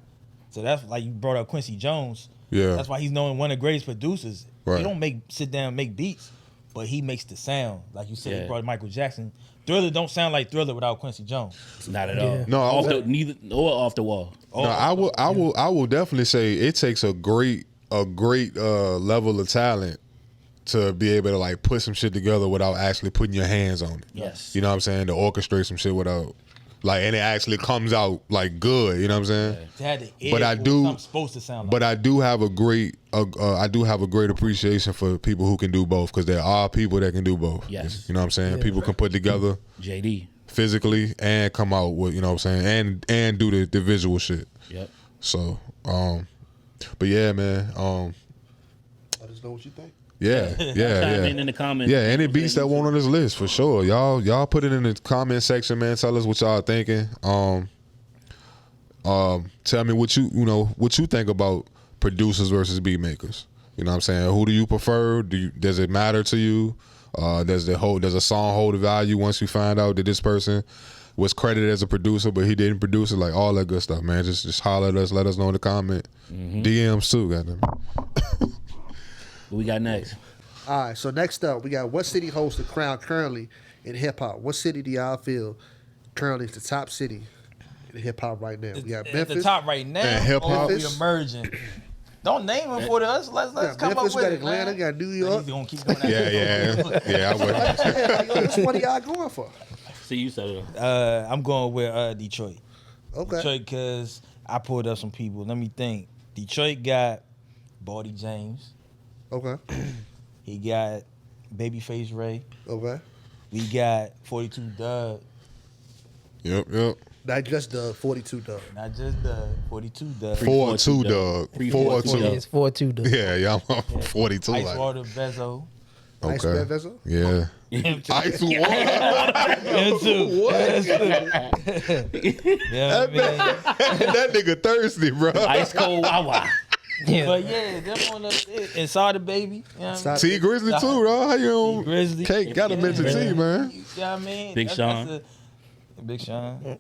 So that's like you brought up Quincy Jones. Yeah. That's why he's known one of the greatest producers. Right. He don't sit down and make beats, but he makes the sound. Like you said, Yeah. he brought Michael Jackson. Thriller don't sound like Thriller without Quincy Jones. Not at all. No, off the wall. No, I will definitely say it takes a great level of talent to be able to like put some shit together without actually putting your hands on it. Yes. You know what I'm saying? To orchestrate some shit without and it actually comes out like good, you know what I'm saying? It had the ear But I for do- what something's supposed to sound like. But I do have a great appreciation for people who can do both, because there are people that can do both. Yes. You know what I'm saying? People can put together JD. physically and come out with, you know what I'm saying, and do the visual shit. Yep. So, but yeah, man. Let us know what you think. Yeah. Chime in the comments. Yeah, any beats that want on this list for sure. Y'all put it in the comment section, man. Tell us what y'all thinking. Tell me what you think about producers versus beat makers. You know what I'm saying? Who do you prefer? Does it matter to you? Does a song hold a value once you find out that this person was credited as a producer but he didn't produce it? Like all that good stuff, man. Just holler at us, let us know in the comment. DMs too, goddamn. What we got next? All right, so next up, we got what city holds the crown currently in hip hop? What city do y'all feel currently is the top city in hip hop right now? We got At Memphis. the top right now. And hip-hop. Or we emerging. Don't name them for us. Let's We got come Memphis, up we with got it, Atlanta, man. we got New York. He's gonna keep doing that. Yeah. I would. Yeah, like, yo, which one of y'all going for? See, you said it. I'm going with Detroit. Okay. Detroit, because I pulled up some people. Let me think. Detroit got Baldy James. Okay. He got Babyface Ray. Okay. We got 42 Doug. Yep. Not just the 42 though. Not just Doug. 42 Doug. 4-2, dog. 4-2. It's 4-2 though. Yeah, y'all 42. Ice Like. Water Bezo. Ice Okay. Bear Vessel? Yeah. Ice water. Him too. Yeah, man. That nigga thirsty, bro. Ice cold wawa. Yeah. But yeah, them on the and saw the baby. You know what I mean? T Grizzly too, bro. How you on? Grizzly. Can't gotta mention T, man. You know what I mean? Big Sean. Big Sean.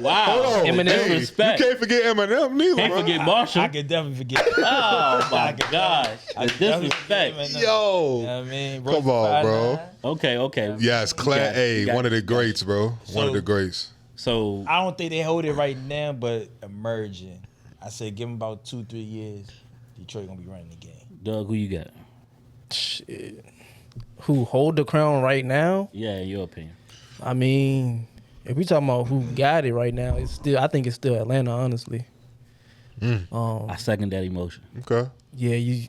Wow. Eminem Hey, respect. You can't forget Eminem neither, Can't bro. forget Marshall. I could definitely forget. Oh my gosh. I The could definitely forget disrespect. Eminem. Yo. You know what I mean? Come on, bro. Okay. Yes, You got it, Hey, you got one of it, the you got it. greats, bro. One of the greats. So I don't think they hold it right now, but emerging. I said give them about 2-3 years. Detroit gonna be running the game. Doug, who you got? Shit. Who hold the crown right now? Yeah, in your opinion. I mean, if we talking about who got it right now, I think it's still Atlanta, honestly. I second that emotion. Okay. Yeah,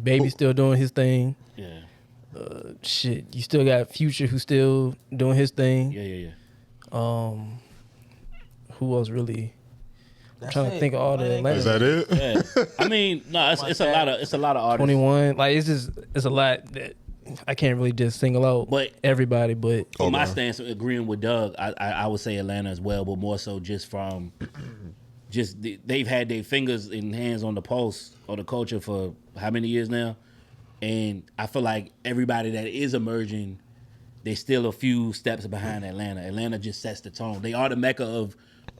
Baby still doing his thing. Yeah. Shit, you still got Future who's still doing his thing. Yeah. Who else really? I'm That's trying to it. think of all the Is Atlanta. that it? Yeah. I mean, no, it's a lot of artists. 21. Like it's a lot that I can't really just single out But- everybody, but From my Okay. stance, agreeing with Doug, I would say Atlanta as well, but more so just from they've had their fingers and hands on the pulse of the culture for how many years now, and I feel like everybody that is emerging, they still a few steps behind Atlanta. Atlanta just sets the tone. They are the mecca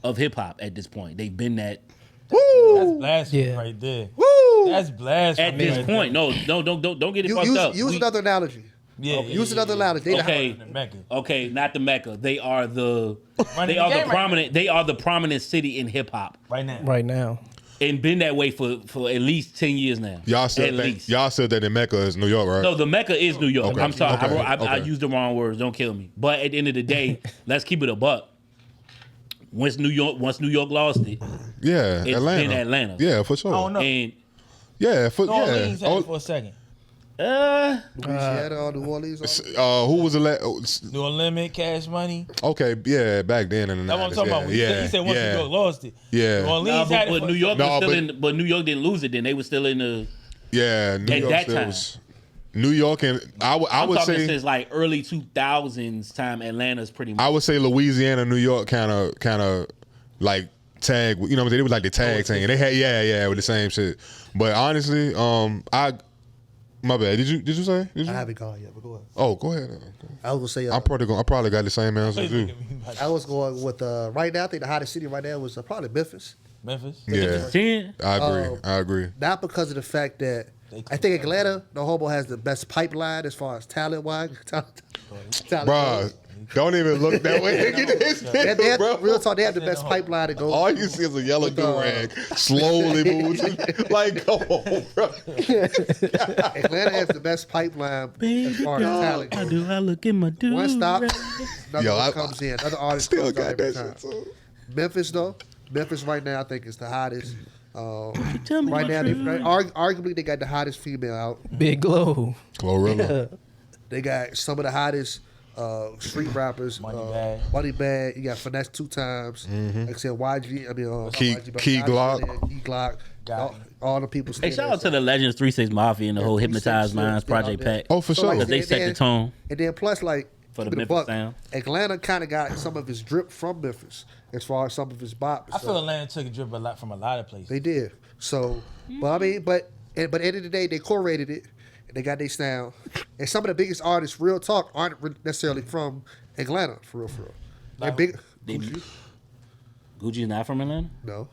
of hip hop at this point. They've been that That's blasphemy Yeah. right there. Woo! That's blasphemy. at this right point. there. No, don't get it fucked up. Use another analogy. Yeah, Use another analogy. They the Okay. The Mecca. Okay, not the mecca. They are the Running they are the the game right prominent. They are the prominent city in hip hop. Right now. right now. And been that way for at least 10 years now. Y'all still at think least. y'all said that in Mecca is New York, right? No, the Mecca is New York. Okay. I'm sorry, Okay. I Okay. used the wrong words. Don't kill me. But at the end of the day, let's keep it a buck. Once New York lost it, Yeah, it's Atlanta. been Atlanta. Yeah, for sure. I don't know. And Yeah, for New Orleans yeah. had it for a second. Louisiana or New Orleans. Who was the New Limit, Cash Money. Okay, yeah, back then in the That's what I'm 90s. talking about. Yeah, He said once New York lost it. Yeah. New nah, Orleans had it but for New York No, was still but- in. But New York didn't lose it. Then they were still in the. yeah. New At York that still time. was New York, and I I'm would talking say since like early 2000s time. Atlanta's pretty much. I would say Louisiana, New York, kind of like tag. You know what I'm saying? It was like the tag thing. They had with the same shit. But honestly, my bad. Did you say? Did you? I haven't gone yet, but go ahead. Oh, go ahead. I was gonna say. I probably got the same answer as you. I was going with right now. I think the hottest city right now was probably Memphis. Memphis. Yeah, 10. I agree. Not because of the fact that I think Atlanta, the homo has the best pipeline as far as talent wise. Bruh, don't even look that way. Real talk, they have the best pipeline to go. All you see is a yellow do-rag slowly moving. Like, come on, bro. Atlanta has the best pipeline as far as talent How goes. do I look in my dude? One stop, another Yo, one comes in. Another artist Still comes out got every that time. shit, too. Memphis though, Memphis right now I think is the hottest. Tell me Right now, truth. arguably they got the hottest female out. Big Glow. Glorilla. They got some of the hottest street rappers. Money Bag. You got Finesse 2 times. Like I said, YG. I mean, not Key- YG, but Key Yachty Glock. Key Glock. All the people. Hey, shout out to the Legends 3-6 Mafia and the whole Hypnotized Minds Project Pack. Oh, for So, sure. like I Because they said, set the tone. And then plus, like For the keep it a Memphis buck, sound. Atlanta kind of got some of his drip from Memphis, as far as some of his bop. and I stuff. feel Atlanta took a drip a lot from a lot of places. They did. So, but I mean, but at the end of the day, they curated it. And they got their sound. And some of the biggest artists, real talk, aren't necessarily from Atlanta, for real. They're big. Gucci's not from Atlanta? No,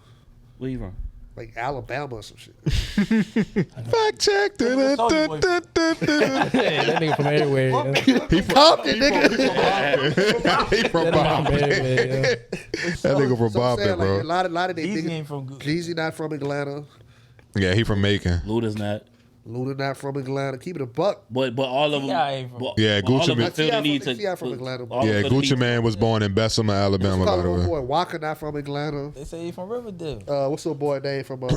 Where you from? like Alabama or some shit. Fact check. Hey, That nigga from everywhere. Compton, nigga. He from That nigga from Bombay. everywhere. That nigga from So I'm Bombay, saying, like, bro. a lot of they Jeezy big. ain't from Jeezy not from Atlanta. Yeah, he from Macon. Luda's not. Luda not from Atlanta. Keep it a buck. But all of them. T.I. ain't from- Yeah, all Gucci of Man. them feel the need to. T.I. from Atlanta. all Yeah, of them feel the Gucci need Man was born in Bessemer, Alabama, by the Call way. boy Walker not from Atlanta. They say he from Riverdale. What's the boy name from?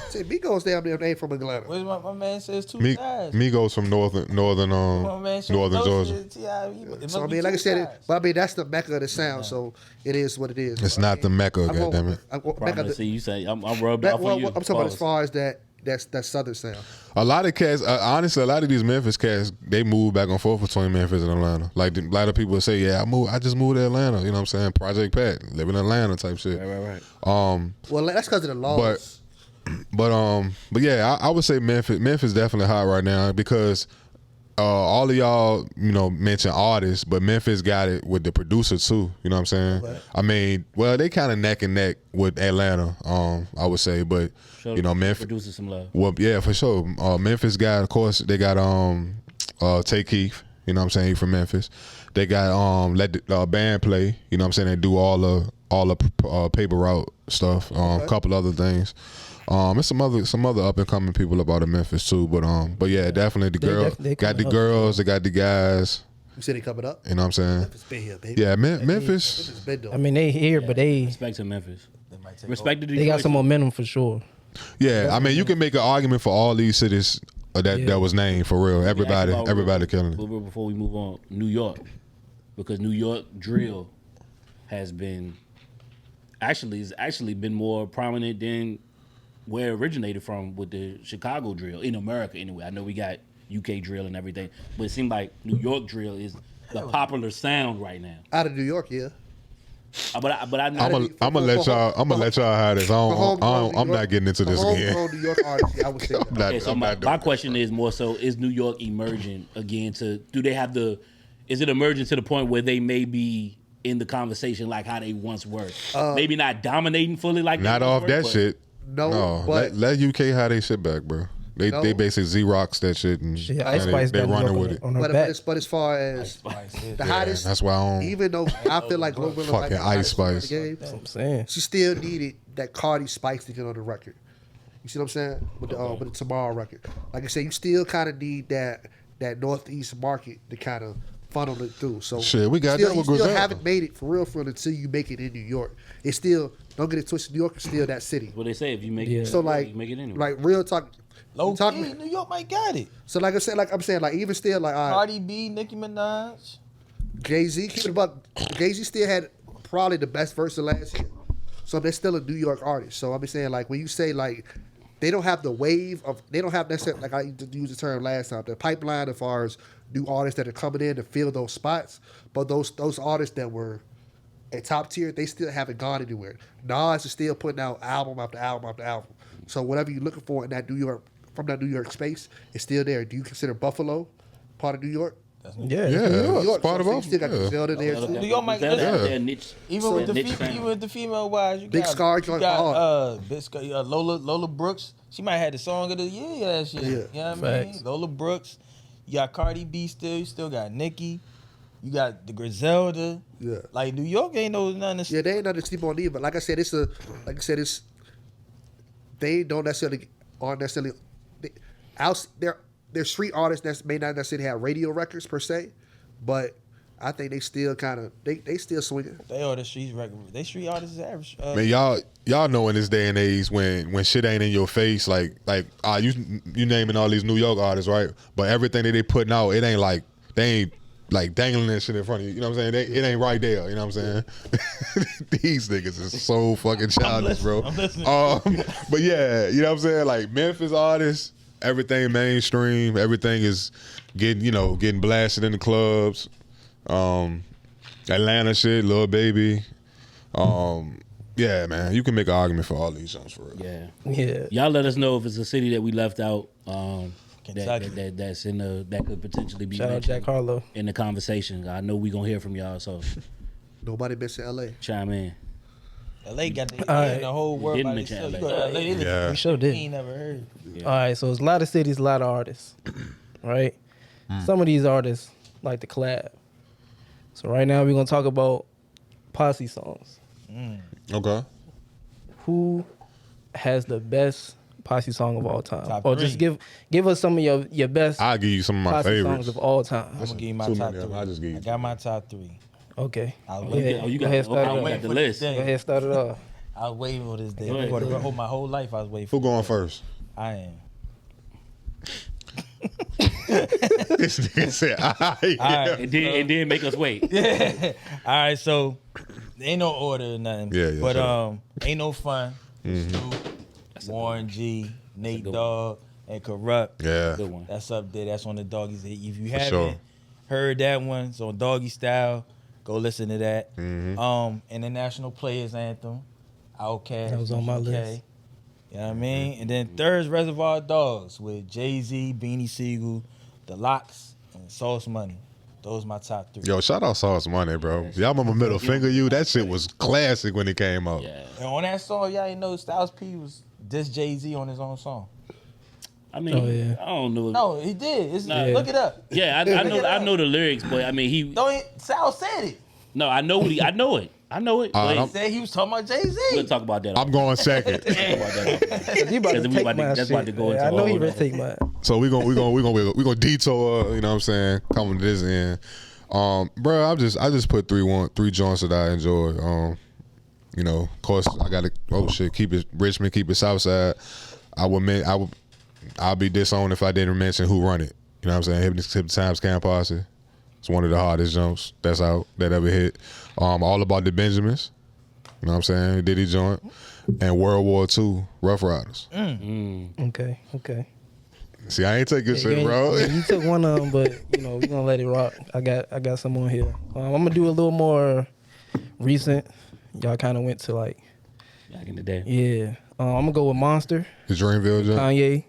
Say Migos damn near name from Atlanta. Where's my man says two Me, sides. Migos from northern My man showed Northern no Georgia. shit, T.I. It must So I be mean, like I two said, sides. but I mean that's the mecca of the sound. So it is what it is. It's not the Mecca, goddammit. Mecca. Promise. See, you say I'm rubbed Back, off well, on you. I'm talking about as Pause. far as that that southern sound. A lot of cats, honestly, a lot of these Memphis cats, they move back and forth between Memphis and Atlanta. Like a lot of people say, yeah, I just moved to Atlanta. You know what I'm saying? Project Pat, live in Atlanta type shit. Right. Well, that's because of the laws. But yeah, I would say Memphis definitely hot right now because all of y'all, mention artists, but Memphis got it with the producer too. You know what I'm saying? Right. I mean, well, they kind of neck and neck with Atlanta. I would say, but Memphis producer some love. Well, yeah, for sure. Memphis got, of course, they got 𝐖𝐡𝐞𝐧. You know what I'm saying? He from Memphis. They got let the band play. You know what I'm saying? They do all the paper route stuff. A couple other things. There's some other up and coming people up out of Memphis too, but yeah, definitely the girls got the girls, they got the guys. You said they coming up. You know what I'm saying? Memphis been here, baby. Yeah, Memphis. Been though. I mean, they here, but they Respect to Memphis. Respect to Detroit. they got some momentum for sure. Yeah, I mean, you can make an argument for all these cities that was named for real. Everybody killing it. Before we move on, New York, because New York drill has been actually been more prominent than where it originated from with the Chicago drill in America. Anyway, I know we got UK drill and everything, but it seems like New York drill is the popular sound right now. Out of New York, yeah. But I know I'm gonna let y'all have this. I'm not getting into this again. New York artists, I would say. My question is more so: is New York emerging again? Do they have is it emerging to the point where they may be in the conversation like how they once were? Maybe not dominating fully like not off that shit. No, but let UK have their shit back, bro. They basically Xerox that shit and Ice Spice they running with it. On her back. But as far as the hottest, that's why I don't. even though I feel like Global Fucking Ice Spice. That's what I'm saying. She still needed that Cardi Spice to get on the record. You see what I'm saying? With the Tomorrow record. Like I said, you still kind of need that Northeast market to kind of funnel it through. So shit, we got that with You still Griselda. haven't made it for real until you make it in New York. It's still, don't get it twisted, New York is still that city. what they say: if you make it, So like, you make it anyway. like real talk. Low key, New York might got it. So like I said, even still like Cardi B, Nicki Minaj. Jay-Z, keep it about Jay-Z still had probably the best verse of last year. So they're still a New York artist. So I'm saying like when you say like they don't have the wave of they don't have necessarily like I used the term last time, the pipeline as far as new artists that are coming in to fill those spots. But those artists that were at top tier, they still haven't gone anywhere. Nas is still putting out album after album after album. So whatever you're looking for in that New York from that New York space, it's still there. Do you consider Buffalo part of New York? Yeah, Yeah, New it's part of so you us. still got Griselda there too. New York might niche. even with the female wise, you Big got Scar you joint got Big Scar, Lola Brooks. She might have had the song of the year last year. Yeah. You know what I mean? Facts. Lola Brooks. You got Cardi B still. You still got Nicki. You got the Griselda. Yeah. Like New York ain't no nothing. Yeah, they ain't nothing to sleep on either. But like I said, they don't necessarily aren't necessarily they're street artists that may not necessarily have radio records per se, but I think they still kind of they still swinging. They are the street record. They street artists is average. Man, y'all know in this day and age when shit ain't in your face, like you naming all these New York artists, right? But everything that they putting out, it ain't like they ain't like dangling that shit in front of you. You know what I'm saying? It ain't right there. You know what I'm saying? These niggas is so fucking childish, bro. I'm listening. But yeah, you know what I'm saying? Like Memphis artists, everything mainstream, everything is getting blasted in the clubs. Atlanta shit, Lil Baby. Yeah, man, you can make an argument for all these songs for real. Yeah. Y'all let us know if it's a city that we left out. Kentucky. That's in that could potentially be Shout out mentioned Jack Harlow. in the conversation. I know we gonna hear from y'all, so Nobody mentioned LA. chime in. LA got Alright. the whole world didn't by mention themselves. LA. You go to LA, they Yeah. We sure you did. ain't never heard. All right, so it's a lot of cities, a lot of artists, right? Some of these artists like to collab. So right now we're gonna talk about Posse songs. Okay. Who has the best Posse song of all time? Top Or three. just give us some of your best I'll give you some of my Posse favorites. songs of all time. I'm gonna give you my Too top many of 3. them. I'll just give you I got my top 3. Okay. I'll Go wait. ahead. Oh, you Go got ahead, start okay, it you off. got the list. Go ahead, start it off. I was waiting for this day. Go ahead, For go ahead. my whole life, I was waiting Who for going first? I am. This nigga said, All right. And then make us wait. All right, so ain't no order or nothing. Yeah, But sure. ain't no fun. Mm-hmm. Warren G, Nate good Dogg, and Corrupt. Yeah. Good one. That's up there. That's on the Doggy's. If you For haven't sure. heard that one, it's on Doggy Style. Go listen to that. Mm-hmm. International Players Anthem, Outkast. That was on my UK. list. You know what I mean? And then third's Reservoir Dogs with Jay-Z, Beanie Siegel, The Lox, and Sauce Money. Those my top 3. Yo, shout out Sauce Money, bro. Y'all remember Middle Finger You? That shit was classic when it came out. Yeah. And on that song, y'all ain't know Styles P was diss Jay-Z on his own song. I mean, Oh, yeah. I don't know. No, he did. Nah. Look it up. Yeah, I know the lyrics, but I mean Sal said it. No, I know I know it. I know it. All right, But He said he was talking about we'll Jay-Z. talk about that. I'm going second. Talk about that. He about to Because we take about to- my that's about to shit. go into I a know he whole about to take mine. So we gonna detour. You know what I'm saying? Coming to this end, bro. I just put three joints that I enjoy. You know, of course I gotta. Oh shit, keep it Richmond, keep it Southside. I'll be disowned if I didn't mention Who Run It. You know what I'm saying? Hip Times Camp Posse. It's one of the hardest jumps that's out that ever hit. All About the Benjamins. You know what I'm saying? Diddy joint. And World War II, Rough Riders. Okay. See, I ain't taking shit, Yeah, bro. you took one of them, but you know we're gonna let it rock. I got some on here. I'm gonna do a little more recent. Y'all kind of went to like, Back in the day. yeah. I'm gonna go with Monster, The Dreamville joint. Kanye,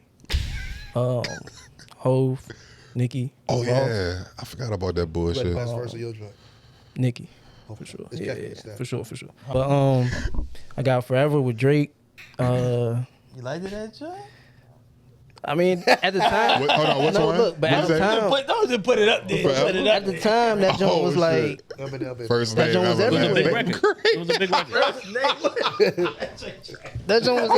Hove, Nicki. Oh Ross, yeah, I forgot about that What the bullshit. best verse of your joint? Nicki. Oh, For sure. It's Yeah, definitely that. for sure. But I got Forever with Drake. You liked it, that joint? I mean, at the time, Hold on, what's no, one? look, but What at is the that? time, Don't just put it up there. Forever? Put it at up the there. time, that joint Oh, was shit. like, First That name joint was ever. everywhere. It was a big Like, record. It was a big record. that joint was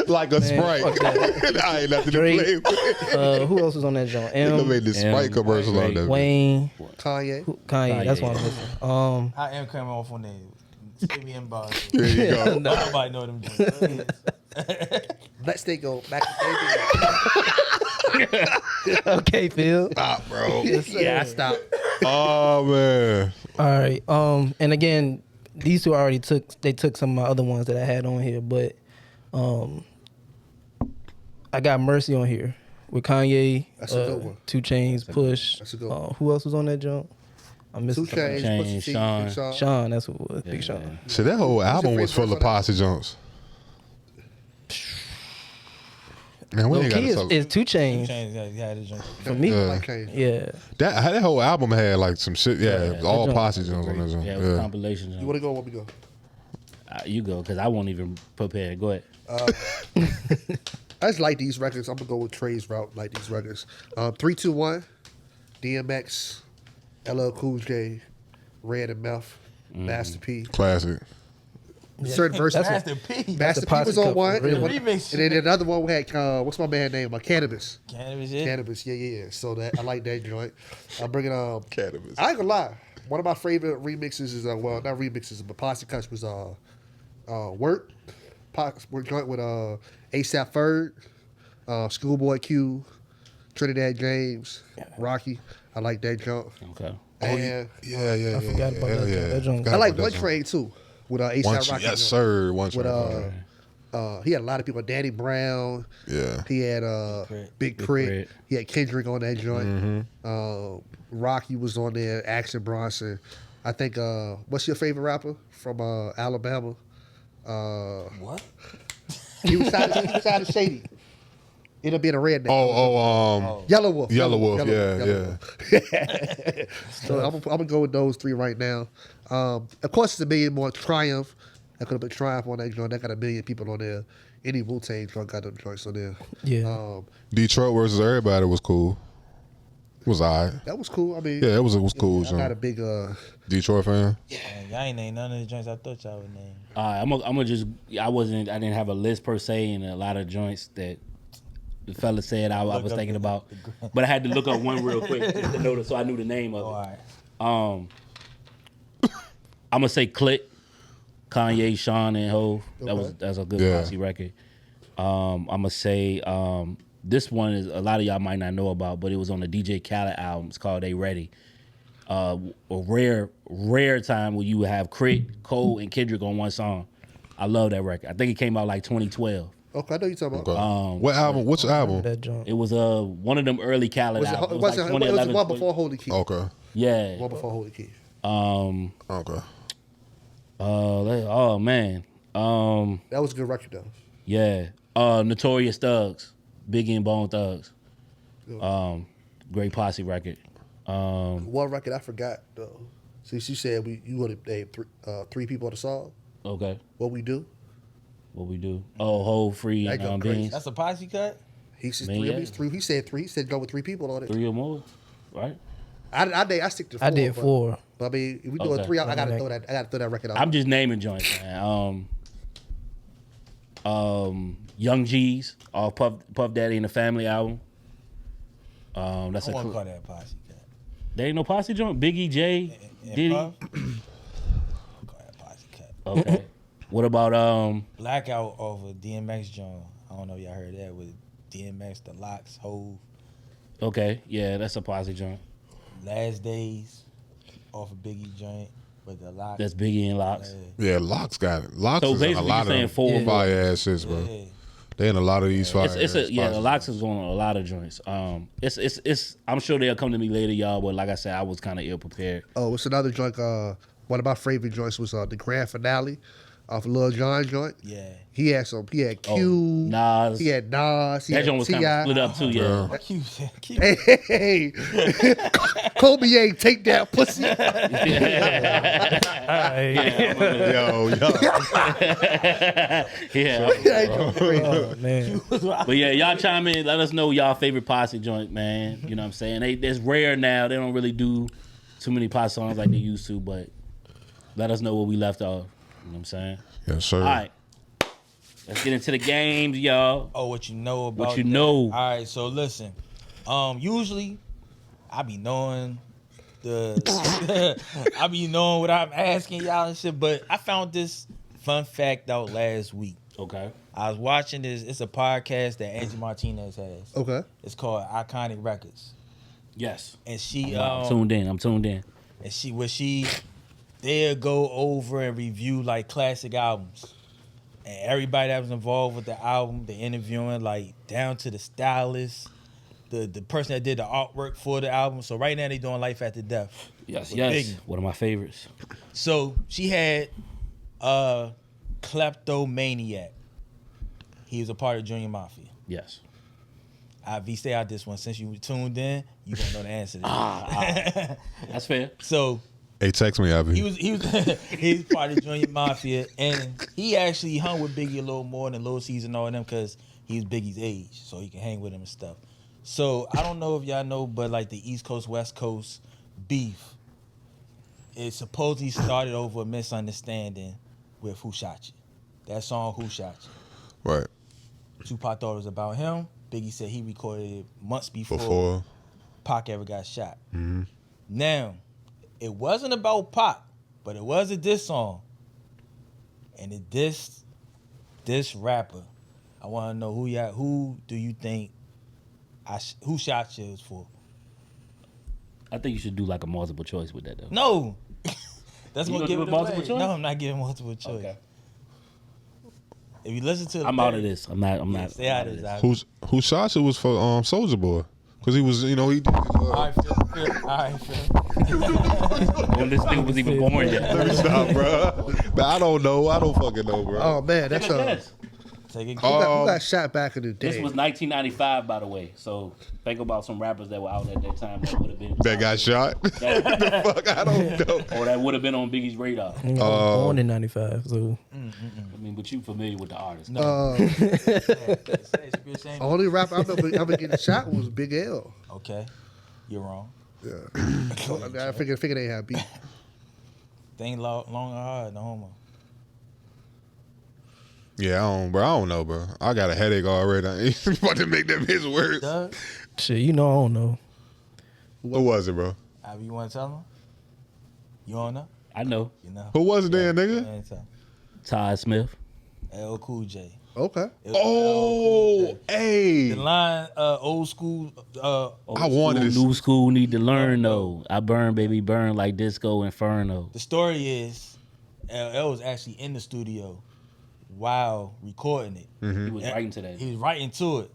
like a Man, fuck Sprite. I ain't nothing Drake. to play with. who else was on that joint? They made this Sprite commercial out there. Wayne, Kanye. Kanye. That's what I'm missing. I am coming off on that. Give me inbox. There you go. Nobody know them joints. Let's go back to baby. Okay, Phil. Stop, bro. Yeah, I stopped. Oh man. All right. And again, these two I already took some of my other ones that I had on here, but I got Mercy on here with Kanye, That's a good one. 2 Chainz, Push. That's a good one. Who else was on that joint? I missed 2 a couple. Chainz, Chainz, Pusha T, Sean. Big Sean. Sean, that's what it was. Big Sean. So that whole album was full of favorite verse posse joints. Man, we Low ain't key gotta talk. is 2 Chainz. Yeah, the joint. For me, Yeah. Like Kanye. yeah. That whole album had like some shit. Yeah, it was all joint- posse joints on that joint. Yeah, it was a Yeah. compilation. You want to go or want me to go? You go, because I won't even prepare. Go ahead. I just like these records. I'm going to go with Trey's route, like these records. 3, 2, 1, DMX, LL Cool J, Red and Mouth, Master P. Classic. Certain verses. Master P. Master P posse was on couple, one. really. Remix. And then another one we had, what's my man name? Cannabis. Cannabis, yeah. Cannabis, yeah. So that I like that joint. I'm bringing Cannabis. I ain't gonna lie. One of my favorite remixes is well, not remixes, but Posse Cuts was Work. Work joint with ASAP Ferg, Schoolboy Q, Trinidad James, Rocky. I like that joint. Okay. And Yeah. I forgot about hell that yeah. joint. That joint- I like One Train too, with ASAP Rocky. Yes, sir. One With track. he had a lot of people. Danny Brown. Yeah. He had Big Crit. Crit. He had Kendrick on that joint. Mm-hmm. Rocky was on there. Action Bronson. I think. What's your favorite rapper from Alabama? What? He was side of Shady. Ended up being a redneck. Yellow Wolf. Yellow Wolf. Yeah. Wolf. So I'm gonna go with those 3 right now. Of course, it's a million more. Triumph. That could have been Triumph on that joint. That got a million people on there. Any Wu-Tang joint got them joints on there. Yeah. Detroit versus everybody was cool. It was alright. That was cool. I mean, Yeah, it was cool. I'm not a John. big Detroit fan. Man, y'all ain't named none of the joints I thought y'all would name. I'm gonna just. I didn't have a list per se, and a lot of joints that the fella said I was up thinking the- about, but I had to look up one real quick just to know so I knew the name of All it. right. I'm gonna say Click, Kanye, Sean, and Hov. Okay. That's a good Yeah. Posse record. I'm gonna say this one is a lot of y'all might not know about, but it was on the DJ Khaled album. It's called They Ready. A rare time where you would have Crit, Cole, and Kendrick on one song. I love that record. I think it came out like 2012. Okay, I know you talking about. Okay. What album? Which album? That joint. It was one of them early Khaled Was it, albums. It was was it, like it was 2011. the one before Holy Key. Okay. Yeah. One before Holy Key. Okay. Oh man. That was a good record though. Yeah. Notorious Thugs, Biggie and Bone Thugs. Great Posse record. One record I forgot though. See, she said you want to name three people on the song. Okay. What we do? What we do? Oh, Whole Free That go and crazy. Beans. That's a posse cut. He said Man, three. yeah. Three. He said three. He said go with three people on it. 3 or more, right? I stick to four. I did 4. But I mean, if we doing Okay. three, I gotta throw that record out. I'm just naming joints, man. Young G's off Puff Daddy and the Family album. That's I a want to call that a posse cut. there ain't no Posse joint. Biggie, J, And Diddy. Puff? I'll call that a posse cut. Okay. What about Blackout off of DMX joint. I don't know if y'all heard that with DMX, The Locks, Hove. Okay, yeah, that's a Posse joint. Last Days off of Biggie joint with The Locks. That's Biggie and Locks. Yeah, Locks got it. Locks So is in a basically lot you're saying of 4 them fire ass shits, bro. Yeah. They in a lot of these fire It's ass a yeah, spots. Locks is going on a lot of joints. It's I'm sure they'll come to me later, y'all. But like I said, I was kind of ill prepared. Oh, it's another joint. One of my favorite joints was the grand finale off Lil Jon joint. Yeah. He had Q. Nas. He had Nas. He That had joint was kind of split up too, yeah. Keep Hey, Kobe ain't take that pussy. Yo, Yeah. Oh, man. But yeah, y'all chime in. Let us know y'all favorite Posse joint, man. You know what I'm saying? It's rare now. They don't really do too many Posse songs like they used to, but let us know where we left off. You know what I'm saying? yes, sir. All right. Let's get into the games, y'all. Oh, what you know about What you that? know. All right, so listen. Usually I be knowing I be knowing what I'm asking y'all and shit, but I found this fun fact out last week. Okay. I was watching this. It's a podcast that Angie Martinez has. Okay. It's called Iconic Records, Yes. and she I'm tuned in. and they'll go over and review like classic albums, and everybody that was involved with the album, the interviewing, like down to the stylist, the person that did the artwork for the album. So right now they doing Life After Death. Yes, with yes. Biggie. One of my favorites. So she had Kleptomaniac. He was a part of Junior Mafia. Yes. V, stay out this one. Since you tuned in, you don't know the answer to this. That's fair. So Hey, text me, Ivy. he was he's part of Junior Mafia, and he actually hung with Biggie a little more than Lil Caesar and all of them because he's Biggie's age, so he can hang with him and stuff. So I don't know if y'all know, but like the East Coast West Coast beef, it supposedly started over a misunderstanding with Who Shot You. That song Who Shot You. Right. Tupac thought it was about him. Biggie said he recorded it months before Before. Pac ever got shot. Now, it wasn't about Pac, but it was a diss song. And it dissed this rapper. I want to know who do you think Who Shot You is for? I think you should do like a multiple choice with that though. No. That's You gonna gonna give do it a multiple away. choice? No, I'm not giving multiple choice. Okay. If you listen to the I'm out of this. I'm not. Stay out of this. Who shot you was for Soulja Boy. Because he was, he did All right, Phil. All right, Phil. When this nigga was even born yet. Stop, bro. But I don't know. I don't fucking know, bro. Oh man, that's Yes. Take it. who got shot back in the day. This was 1995, by the way. So think about some rappers that were out at that time that would have been That got shot? the fuck? I don't know. or that would have been on Biggie's radar. I was born in 95, so I mean, but you familiar with the artist? Only rapper I remember getting shot was Big L. Okay, you're wrong. Yeah. I figured they had beef. Think long and hard, no homo. Yeah, I don't know, bro. I got a headache already. I ain't about to make them his words. Doug, shit, you know I don't know. Who was it, bro? Ivy, you want to tell him? You don't know? I know. You know. Who was it then, nigga? You ain't tell. Todd Smith. LL Cool J. Okay. It was LL Oh, Cool J. hey. The line, old school. I wanted School, this. new school need to learn though. I burn, baby, burn like disco inferno. The story is, LL was actually in the studio while recording it. Mm-hmm. He was writing to that. He was writing to it.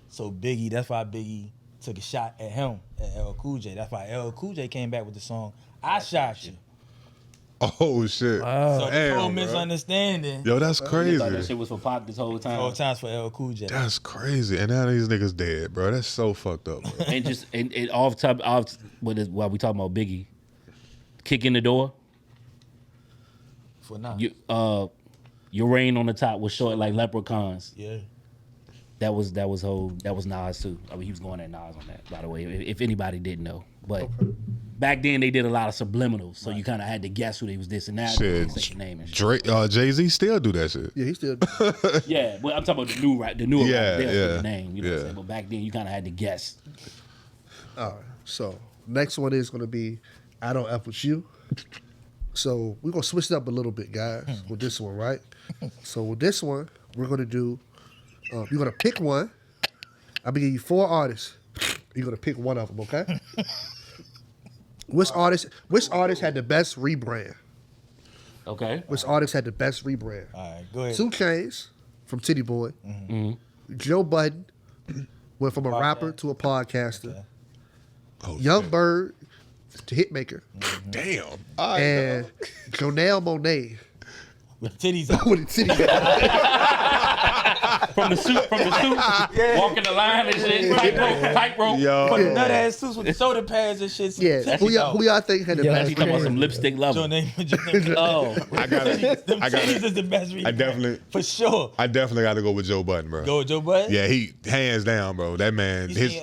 So Biggie, that's why Biggie took a shot at him, at LL Cool J. That's why LL Cool J came back with the song, I Shot You. Oh shit! Wow. So the Damn, whole bro. misunderstanding, Yo, that's He crazy. thought that shit was for Pop this whole time. all times for LL Cool J. That's crazy. And now these niggas dead, bro. That's so fucked up, bro. And just and off top, while we talking about Biggie, kick in the door. For now. Your reign on the top was short like leprechauns. Yeah. That was Nas too. I mean, he was going at Nas on that, by the way, if anybody didn't know. But back then they did a lot of subliminals, so you kind of had to guess who they was dissing. Now they say your name and shit. Drake, Jay-Z still do that shit. Yeah, he still. Yeah, but I'm talking about the newer Yeah, rap. They'll say yeah, your name, you know what I'm yeah. saying? But back then you kind of had to guess. All right. So next one is gonna be I Don't F With You. So we're gonna switch it up a little bit, guys, with this one, right? So with this one, we're gonna do. You're gonna pick one. I'm gonna give you 4 artists. You're gonna pick one of them, okay? Which artist had the best rebrand? Okay. Which artist had the best rebrand? All right, go ahead. 2 Chainz from Titty Boy. Joe Budden went from a rapper to a podcaster. Okay. Oh, Young shit. Bird to hitmaker. Damn. All right, And Janelle Monáe With titties out. with a titty. From the suit, walking the line and shit, tight rope. Yo. But nut ass suits with the shoulder pads and shit. Yeah, who y'all think had the Yeah, best He talking about some rebrand? lipstick lover. Your name. Oh, I got it. Them I got titties it. is the best rebrand. I definitely- For sure. I definitely got to go with Joe Budden, bro. Go with Joe Budden? Yeah, he hands down, bro. That man. You His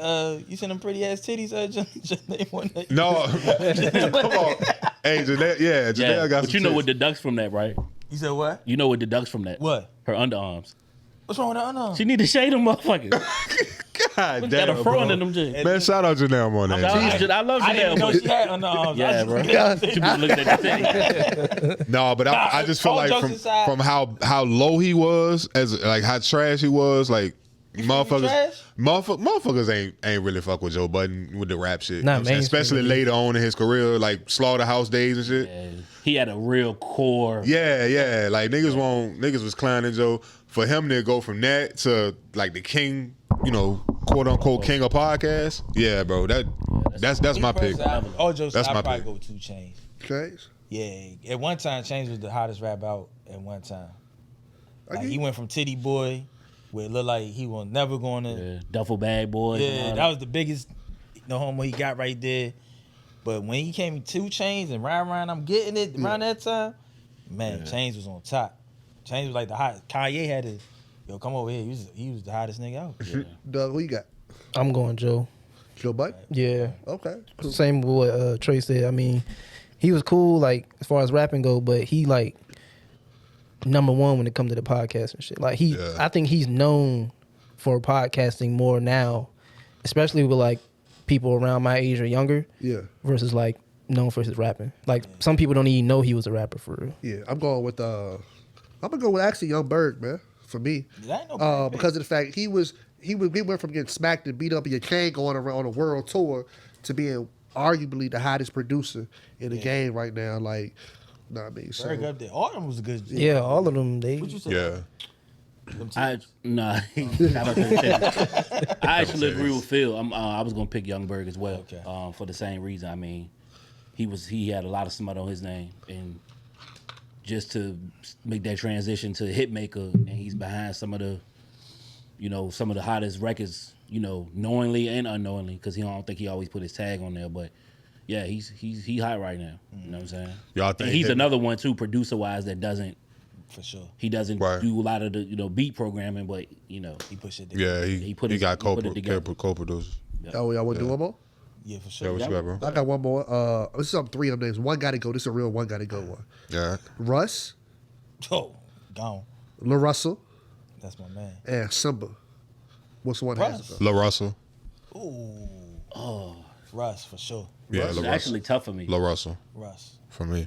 seen them pretty ass titties? Janelle Monáe? no, come on. Hey, Janelle, yeah. Janelle got But some you know tits. what deducts from that, right? You said what? You know what deducts from that? What? Her underarms. What's wrong with that? No. She need to shade them motherfuckers. God Got damn, a front bro. in them shit. Man, shout out Janelle Monáe. I love I didn't Janelle, know but she had underarms. yeah, bro. Yeah. She be looking at the titty. No, but I just feel all like jokes from aside- how low he was, as like how trash he was, like trash? motherfuckers ain't really fuck with Joe Budden with the rap shit. Not You know what I'm saying? mainstream, Especially later on in his career, like Slaughterhouse days and shit. Yeah, he had a real core. Yeah. Like niggas was clowning Joe. For him to go from that to like the king, you know, quote unquote king of podcasts. Yeah, bro. That's my pick. All jokes That's aside, my I'd probably pick. go with 2 Chainz. Chainz? Yeah, at one time, Chainz was the hottest rap out at one time. Like, he went from Titty Boy, where it looked like he was never going to. Yeah, duffel bag boys. and Yeah, all that was the biggest, homo he got right there. But when he came to 2 Chainz and Ryan, I'm getting it around that time, man, Chainz was on top. Chainz was like the hot. Kanye had to, come over here. He was the hottest nigga out. Yeah. Doug, who you got? I'm going Joe. Joe Budden? Yeah. Okay. Cool. Same with what Trey said. I mean, he was cool, like, as far as rapping go, but he, like, number one when it comes to the podcast and shit. Like, I think he's known for podcasting more now, especially with, like, people around my age or younger. Yeah. Versus, like, known for his rapping. Like, some people don't even know he was a rapper for real. Yeah, I'm going with I'm gonna go with actually Young Bird, man. For me, That ain't no bad pick. because of the fact he went from getting smacked and beat up in your chain going around on a world tour to being arguably the hottest producer in the game right now. Like, know what I mean? So, Berg up there. All of them was a good. Yeah, all of them. They. What you say? Yeah. I actually agree with Phil. I was gonna pick Youngberg as well. Okay. For the same reason. I mean, he had a lot of smut on his name, and just to make that transition to hitmaker, and he's behind some of the hottest records, knowingly and unknowingly, because I don't think he always put his tag on there, but. Yeah, he hot right now. You know what I'm saying? Y'all And think he's him- another one too, producer wise, that doesn't. For sure. He doesn't Right. do a lot of the beat programming, but He pushed it. Yeah, he He got put it together. co-producers. oh, y'all want to do one more? Yeah, for Yeah, sure. what you got, bro? I got one more. This is three of them names. One got to go. This is a real one got to go one. Yeah. Russ, Oh, gone. La Russell, That's my man. and Simba. What's one has to go? La Russell. Ooh. Russ, for sure. Yeah, It's La Russell. actually tough for me. La Russell Russ. for me.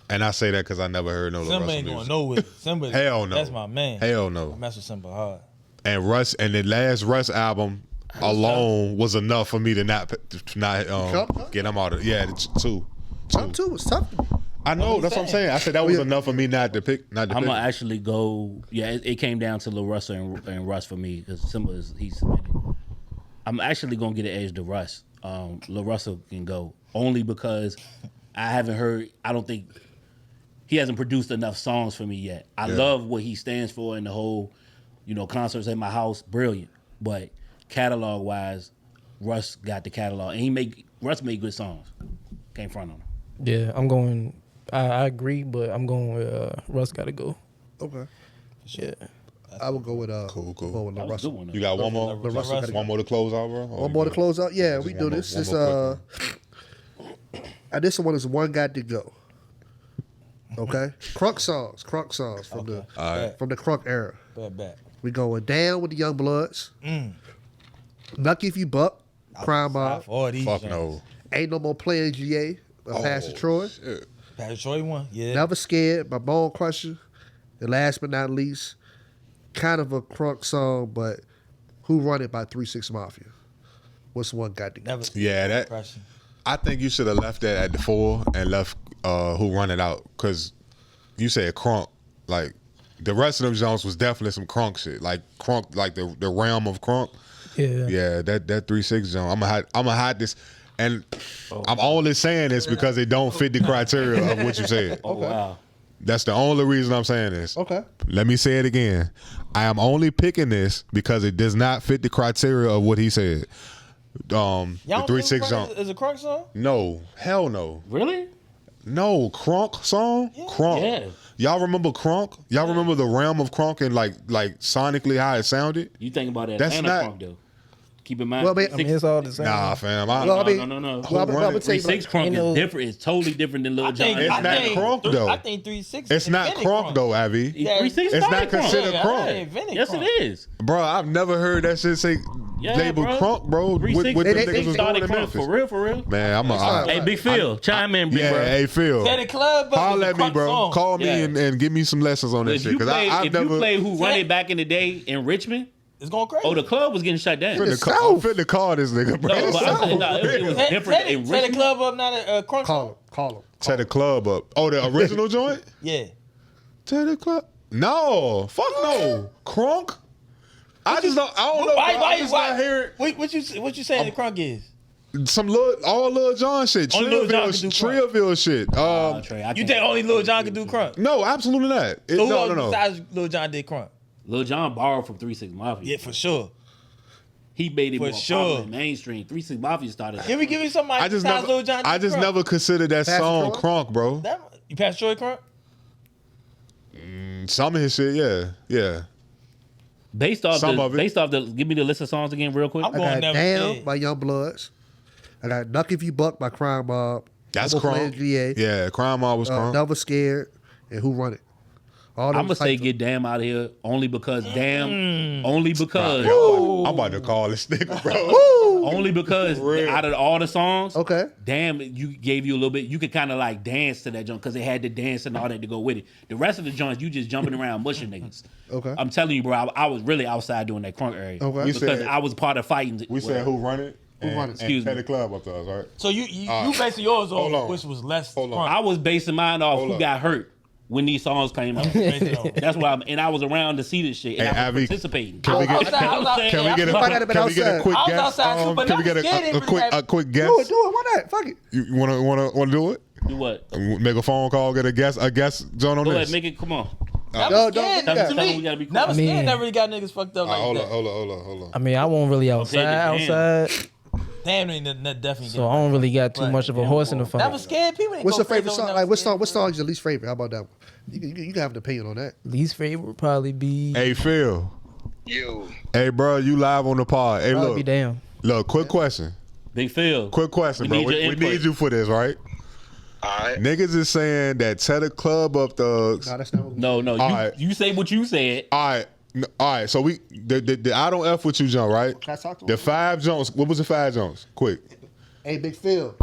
And I say that because I never heard no La Simba Russell ain't going music. nowhere. Simba, Hell no. That's my man. Hell I no. mess with Simba hard. And Russ and the last Russ album alone was enough for me to not Come? get him out of. Yeah, it's two. Top two was tough. I know. That's what I'm saying. I said that was enough for me not to pick. I'm gonna actually go. Yeah, it came down to Lil Russell and Russ for me because Simba he's submitted. I'm actually gonna get an edge to Russ. Lil Russell can go only because I haven't heard. I don't think he hasn't produced enough songs for me yet. I love what he stands for and the whole, concerts at my house, brilliant. But catalog wise, Russ got the catalog, and Russ made good songs. Can't front on him. Yeah, I'm going. I agree, but I'm going with Russ. Got to go. Okay. Yeah. I would go with Cool. Go with Lil Russell. You got one more? One more to close out, bro? One more to close out. Yeah, we do this. This this one is one got to go. Okay, Crunk songs from the Crunk era. Bet. We going down with the Young Bloods. Lucky If You Buck, Crime Mob. Fuck no. Ain't No More Playing GA by Pastor Troy. Shit. Pastor Troy won. Yeah. Never Scared by Bone Crusher. And last but not least, kind of a Crunk song, but Who Run It by 3 6 Mafia. What's one got to go? Never. Yeah, Impression. I think you should have left that at the 4 and left Who Run It Out, because you said Crunk. Like, the rest of them Jones was definitely some Crunk shit. Like Crunk, like the realm of Crunk. Yeah. Yeah, that 3-6 zone. I'm gonna hide this, and I'm only saying this because it don't fit the criteria of what you said. Oh wow. That's the only reason I'm saying this. Okay. Let me say it again. I am only picking this because it does not fit the criteria of what he said. The 3-6 zone. Is a Crunk song? No, hell no. Really? No, Crunk song? Yeah. Crunk. Yeah. Y'all remember Crunk? Y'all remember the realm of Crunk and like sonically how it sounded? You think about That's Atlanta not- Crunk though. Keep in mind. Well, I mean, I mean, it's all the same. Nah, fam. Well, I mean, no. Well, I'm gonna tell you, 3-6 Crunk is different. It's totally different than Lil Jon. It's not Crunk, though. I think 3-6. It's not Crunk though, Avi. Yeah, 3-6 It's not started considered Crunk. Crunk. Yes, it is. Bro, I've never heard that shit say label Crunk, bro. 3-6 What the they niggas was doing started in Crunk Memphis. for real. Man, I'm Hey, Big Phil, chime in, big yeah, bro. hey Phil. Set a club up. Holla at me, Crunk bro. song. Call me Yeah. and give me some lessons on that If shit. you Because I've play never. Who Run It back in the day in Richmond, It's going crazy. the club was getting shut down. I'm finna call this nigga, bro. No, but I'm saying, no, it was different in Set a Richmond. club up, not a Crunk song. Call him. Set the club up. Oh, the original joint? Yeah. Set the club. No, fuck no. Crunk? I don't know. Bro. I'm just not hearing What you saying the Crunk is? some all Lil Jon shit. Only Lil Jon can do Trillville shit. Trey, I You can't- think only Lil Jon can do Crunk? No, absolutely not. So who else no. besides Lil Jon did Crunk? Lil Jon borrowed from 3-6 Mafia. Yeah, for sure. He made it For more sure. popular mainstream. 3-6 Mafia started. Give me somebody I just besides Lil never, Jon. I just never considered that Pastor song Troy? Crunk, bro. You passed Troy Crunk? Some of his shit, yeah. Based off Some of it. give me the list of songs again real quick. I'm I going got Never Damn Scared. by Young Bloods. I got Nuck If You Buck by Crime Mob. That's Double Playing Crunk. GA. Yeah, Crime Mob was Crunk. Never Scared. And Who Run It. All I'm those gonna say types get Damn out of here only because only because I'm about to call this nigga, bro. only because out of all the songs, Okay. Damn, you gave you a little bit. You could kind of like dance to that joint because it had the dance and all that to go with it. The rest of the joints, you just jumping around mushing niggas. Okay. I'm telling you, bro, I was really outside doing that Crunk area. Okay. We Because said- I was part of fighting. We said Who Run It? Who Run It? Excuse and me. the club up to us, right? So you basing yours Hold on on. which was less Hold on. Crunk. I was basing mine off Hold who up. got hurt when these songs came out. That's why, I was around to see this shit, and Hey, I was Abby, participating. Can we get Can a might have been can we get a outside. quick I was guess? outside too, but Can we get Never Scared didn't really a have- quick guess? Do it. Why not? Fuck it. You wanna do it? Do what? Make a phone call, get a guess John on Go ahead, this. make it. Come on. Never No, don't Scared, do that. to Tell me me, we gotta be quick. Never I mean- Scared never really got niggas fucked up like Hold that. on. I mean, I won't really outside. damn. Damn, they definitely. So I don't really got too much of a horse in the fight. Never Scared people. Ain't What's go your crazy favorite over song? Never Like, what Scared. song is your least favorite? How about that one? You can have an opinion on that. Least favorite would probably be. Hey Phil. Yo, Hey bro, you live on the pod. Hey Probably be look. damn. Quick question. Big Phil. Quick question, We bro. need your We input. need you for this, right? alright. Niggas is saying that Tell the Club Up Thugs. No, that's not. No, All right. you say what you said. All right. So the I don't F with you, John, right? Can I talk to The him? 5 Jones. What was the 5 Jones? Quick. Hey, Big Phil.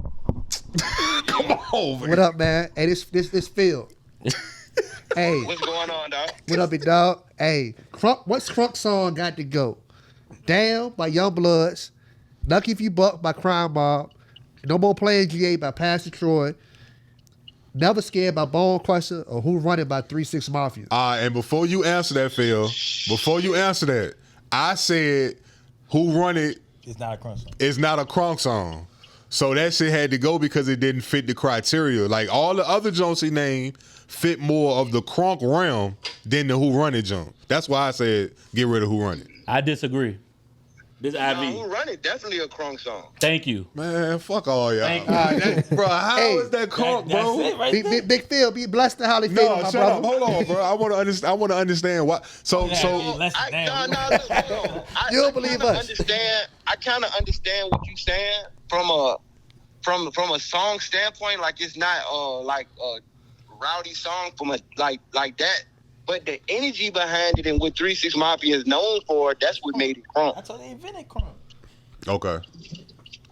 Come on, man. What up, man? Hey, this Phil. Hey, What's going on, dog? what up, big dog? Hey, what's Crunk song got to go? Damn by Young Bloods. Lucky If You Buck by Crime Mob. No More Playing GA by Pastor Troy. Never Scared by Bone Crusher or Who Run It by 3 6 Mafia? And before you answer that, Phil, I said Who Run It It's not a Crunk song. is not a Crunk song. So that shit had to go because it didn't fit the criteria. Like all the other Jones he named fit more of the Crunk realm than the Who Run It jump. That's why I said get rid of Who Run It. I disagree. This No, IV. Who Run It? Definitely a Crunk song. Thank you. Man, fuck all y'all. Thank you. Bro, how Hey, is that Crunk, bro? That's it right there. Big Phil, be blessed to how they feel, No, my shut brother. up. Hold on, bro. I want to understand why. So Yeah, less I, than- no, look, hold on. You don't believe us. I kind of understand what you're saying from a song standpoint. Like it's not like a rowdy song from a like that. But the energy behind it and what 3 6 Mafia is known for, that's what made it Crunk. That's why they invented Crunk. okay.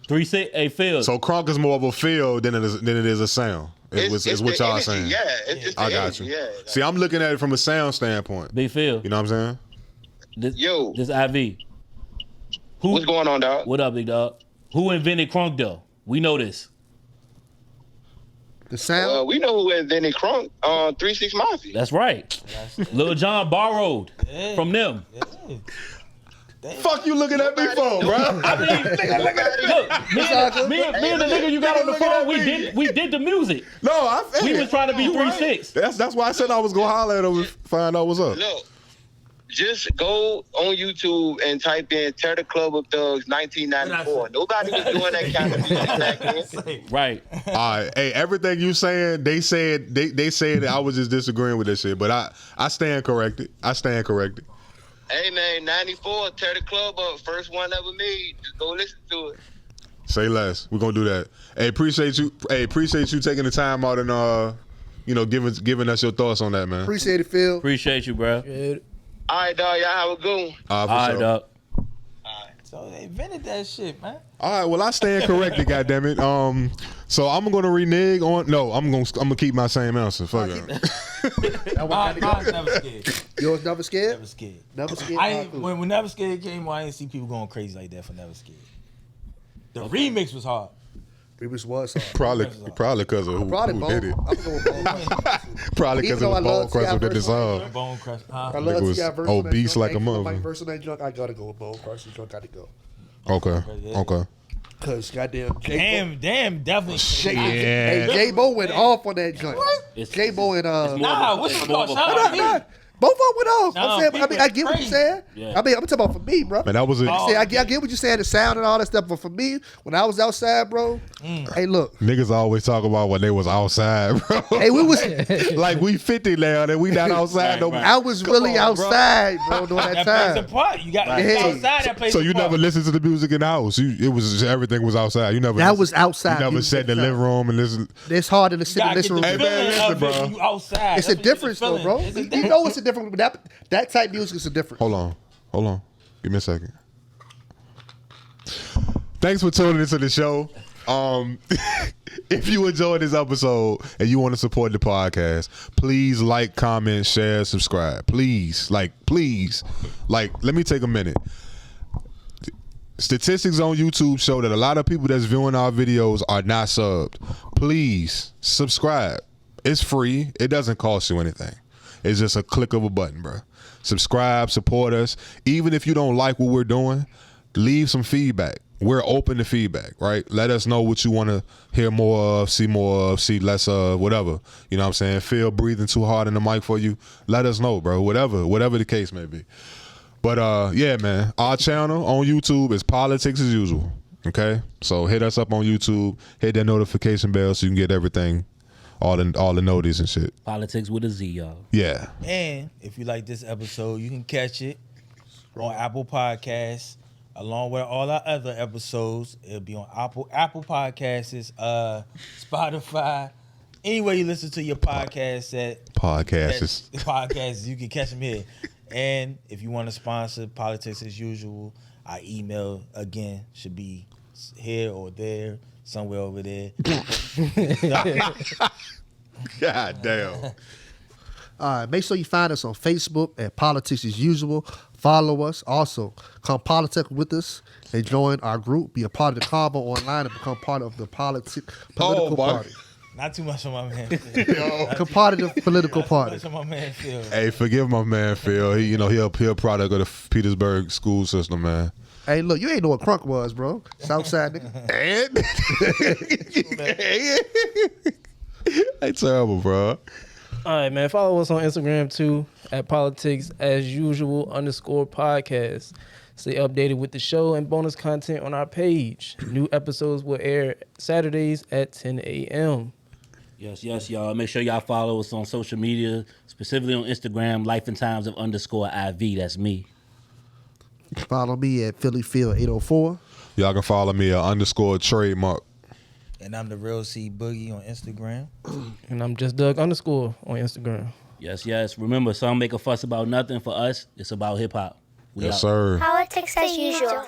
3 6. Hey Phil. So Crunk is more of a feel than it is a sound. Is what the y'all energy, saying. Yeah, it's just the I got energy, you. Yeah. See, I'm looking at it from a sound standpoint. Big Phil. You know what I'm saying? Yo. This IV. Who? What's going on, dog? What up, big dog? Who invented Crunk though? We know this. The sound. Well, we know who invented Crunk on 3 6 Mafia. That's right. Lil Jon borrowed from them. Fuck you looking at me for, bro? I mean, look, me and the nigga you got on the phone, we did the music. No, I feel We it. was trying to be You 3 6. That's why I said I was gonna holler at him and find out what's up. Look, just go on YouTube and type in Tear the Club of Thugs 1994. Nobody was doing that kind of music back then. Right. All right, hey, everything you saying, they said that I was just disagreeing with that shit, but I stand corrected. Hey man, 94, Tear the Club up, first one ever made. Just go listen to it. Say less. We're gonna do that. Hey, appreciate you. Hey, appreciate you taking the time out and giving us your thoughts on that, man. Appreciate it, Phil. Appreciate you, bro. All right, dog, y'all have a good one. All right, dog. So they invented that shit, man. All right, well I stand corrected, goddammit. So I'm gonna renege on. No, I'm gonna keep my same answer. Fuck it. Mine's Never Scared. Yours Never Scared? Never Scared. Never Scared. I ain't, when Never Scared came on, I didn't see people going crazy like that for Never Scared. The remix was hard. Remix was hard. Probably because of who did it. I'm going Bone. Probably because it was Bone Crusher that did the song. song. Bone Crush. I Nigga love was T.I. verse old on that beast joint. like a Ain't mother. verse on that joint, I gotta go with Bone Crusher. Joint gotta go. Okay. Cause goddamn, Damn, definitely. Hey, J-Bo went off on that joint. J-Bo and Nah, what's It's your more of thought? a Shout out to Nah, me. both of them went off. Nah, I'm saying, people I get what you're crazy. saying. Yeah. I'm talking about for me, bro. Man, that was a I get what you're saying, the sound and all that stuff. But for me, when I was outside, bro, hey, look, niggas always talk about when they was outside, bro. hey, we was, Like we 50 now and we not outside no more. I was really outside, bro, during that That plays a time. part. You got Right. outside. That plays So a you part. never listened to the music in the house. It was everything was outside. You never. That was outside. You never music sat in the outside. living room and listen. It's hard in the You city gotta get living the room. Hey, man, feeling of listen, it bro. when you outside. It's a That's when you get the difference, though, feeling. bro. It's a You difference. know it's a difference. That type music is a difference. Hold on. Give me a second. Thanks for tuning into the show. If you enjoyed this episode and you want to support the podcast, please like, comment, share, subscribe. Please. Let me take a minute. Statistics on YouTube show that a lot of people that's viewing our videos are not subbed. Please subscribe. It's free. It doesn't cost you anything. It's just a click of a button, bro. Subscribe, support us. Even if you don't like what we're doing, leave some feedback. We're open to feedback, right? Let us know what you want to hear more of, see less of, whatever. You know what I'm saying? Feel breathing too hard in the mic for you. Let us know, bro. Whatever the case may be. But yeah, man, our channel on YouTube is Politickz as usual. Okay? So hit us up on YouTube, hit that notification bell so you can get everything, all the notice and shit. Politickz with a Z, y'all. Yeah. And if you like this episode, you can catch it on Apple Podcasts, along with all our other episodes. It'll be on Apple Podcasts, Spotify. Anywhere you listen to your podcast podcasts, you can catch them here. And if you want to sponsor Politickz as usual, our email again should be here or there, somewhere over there. God damn. All right, make sure you find us on Facebook at Politickz as usual. Follow us. Also, come Politick with us and join our group. Be a part of the convo online and become part of the political party. Not too much on my man Phil. Competitive political Not party. too much on my man Phil. Hey, forgive my man Phil. He a product of the Petersburg school system, man. Hey, look, you ain't know what Crunk was, bro. Southside nigga. Hey, terrible, bro. All right, man. Follow us on Instagram too at Politickz as usual _podcast. Stay updated with the show and bonus content on our page. New episodes will air Saturdays at 10 a.m. Yes, y'all. Make sure y'all follow us on social media, specifically on Instagram, Life and Times of _IV. That's me. Follow me at PhillyPhil804. Y'all can follow me at _trademark. And I'm the Real C Boogie on Instagram. And I'm just Doug _ on Instagram. Yes. Remember, some make a fuss about nothing. For us, it's about hip hop. Yes, sir. Politics as usual.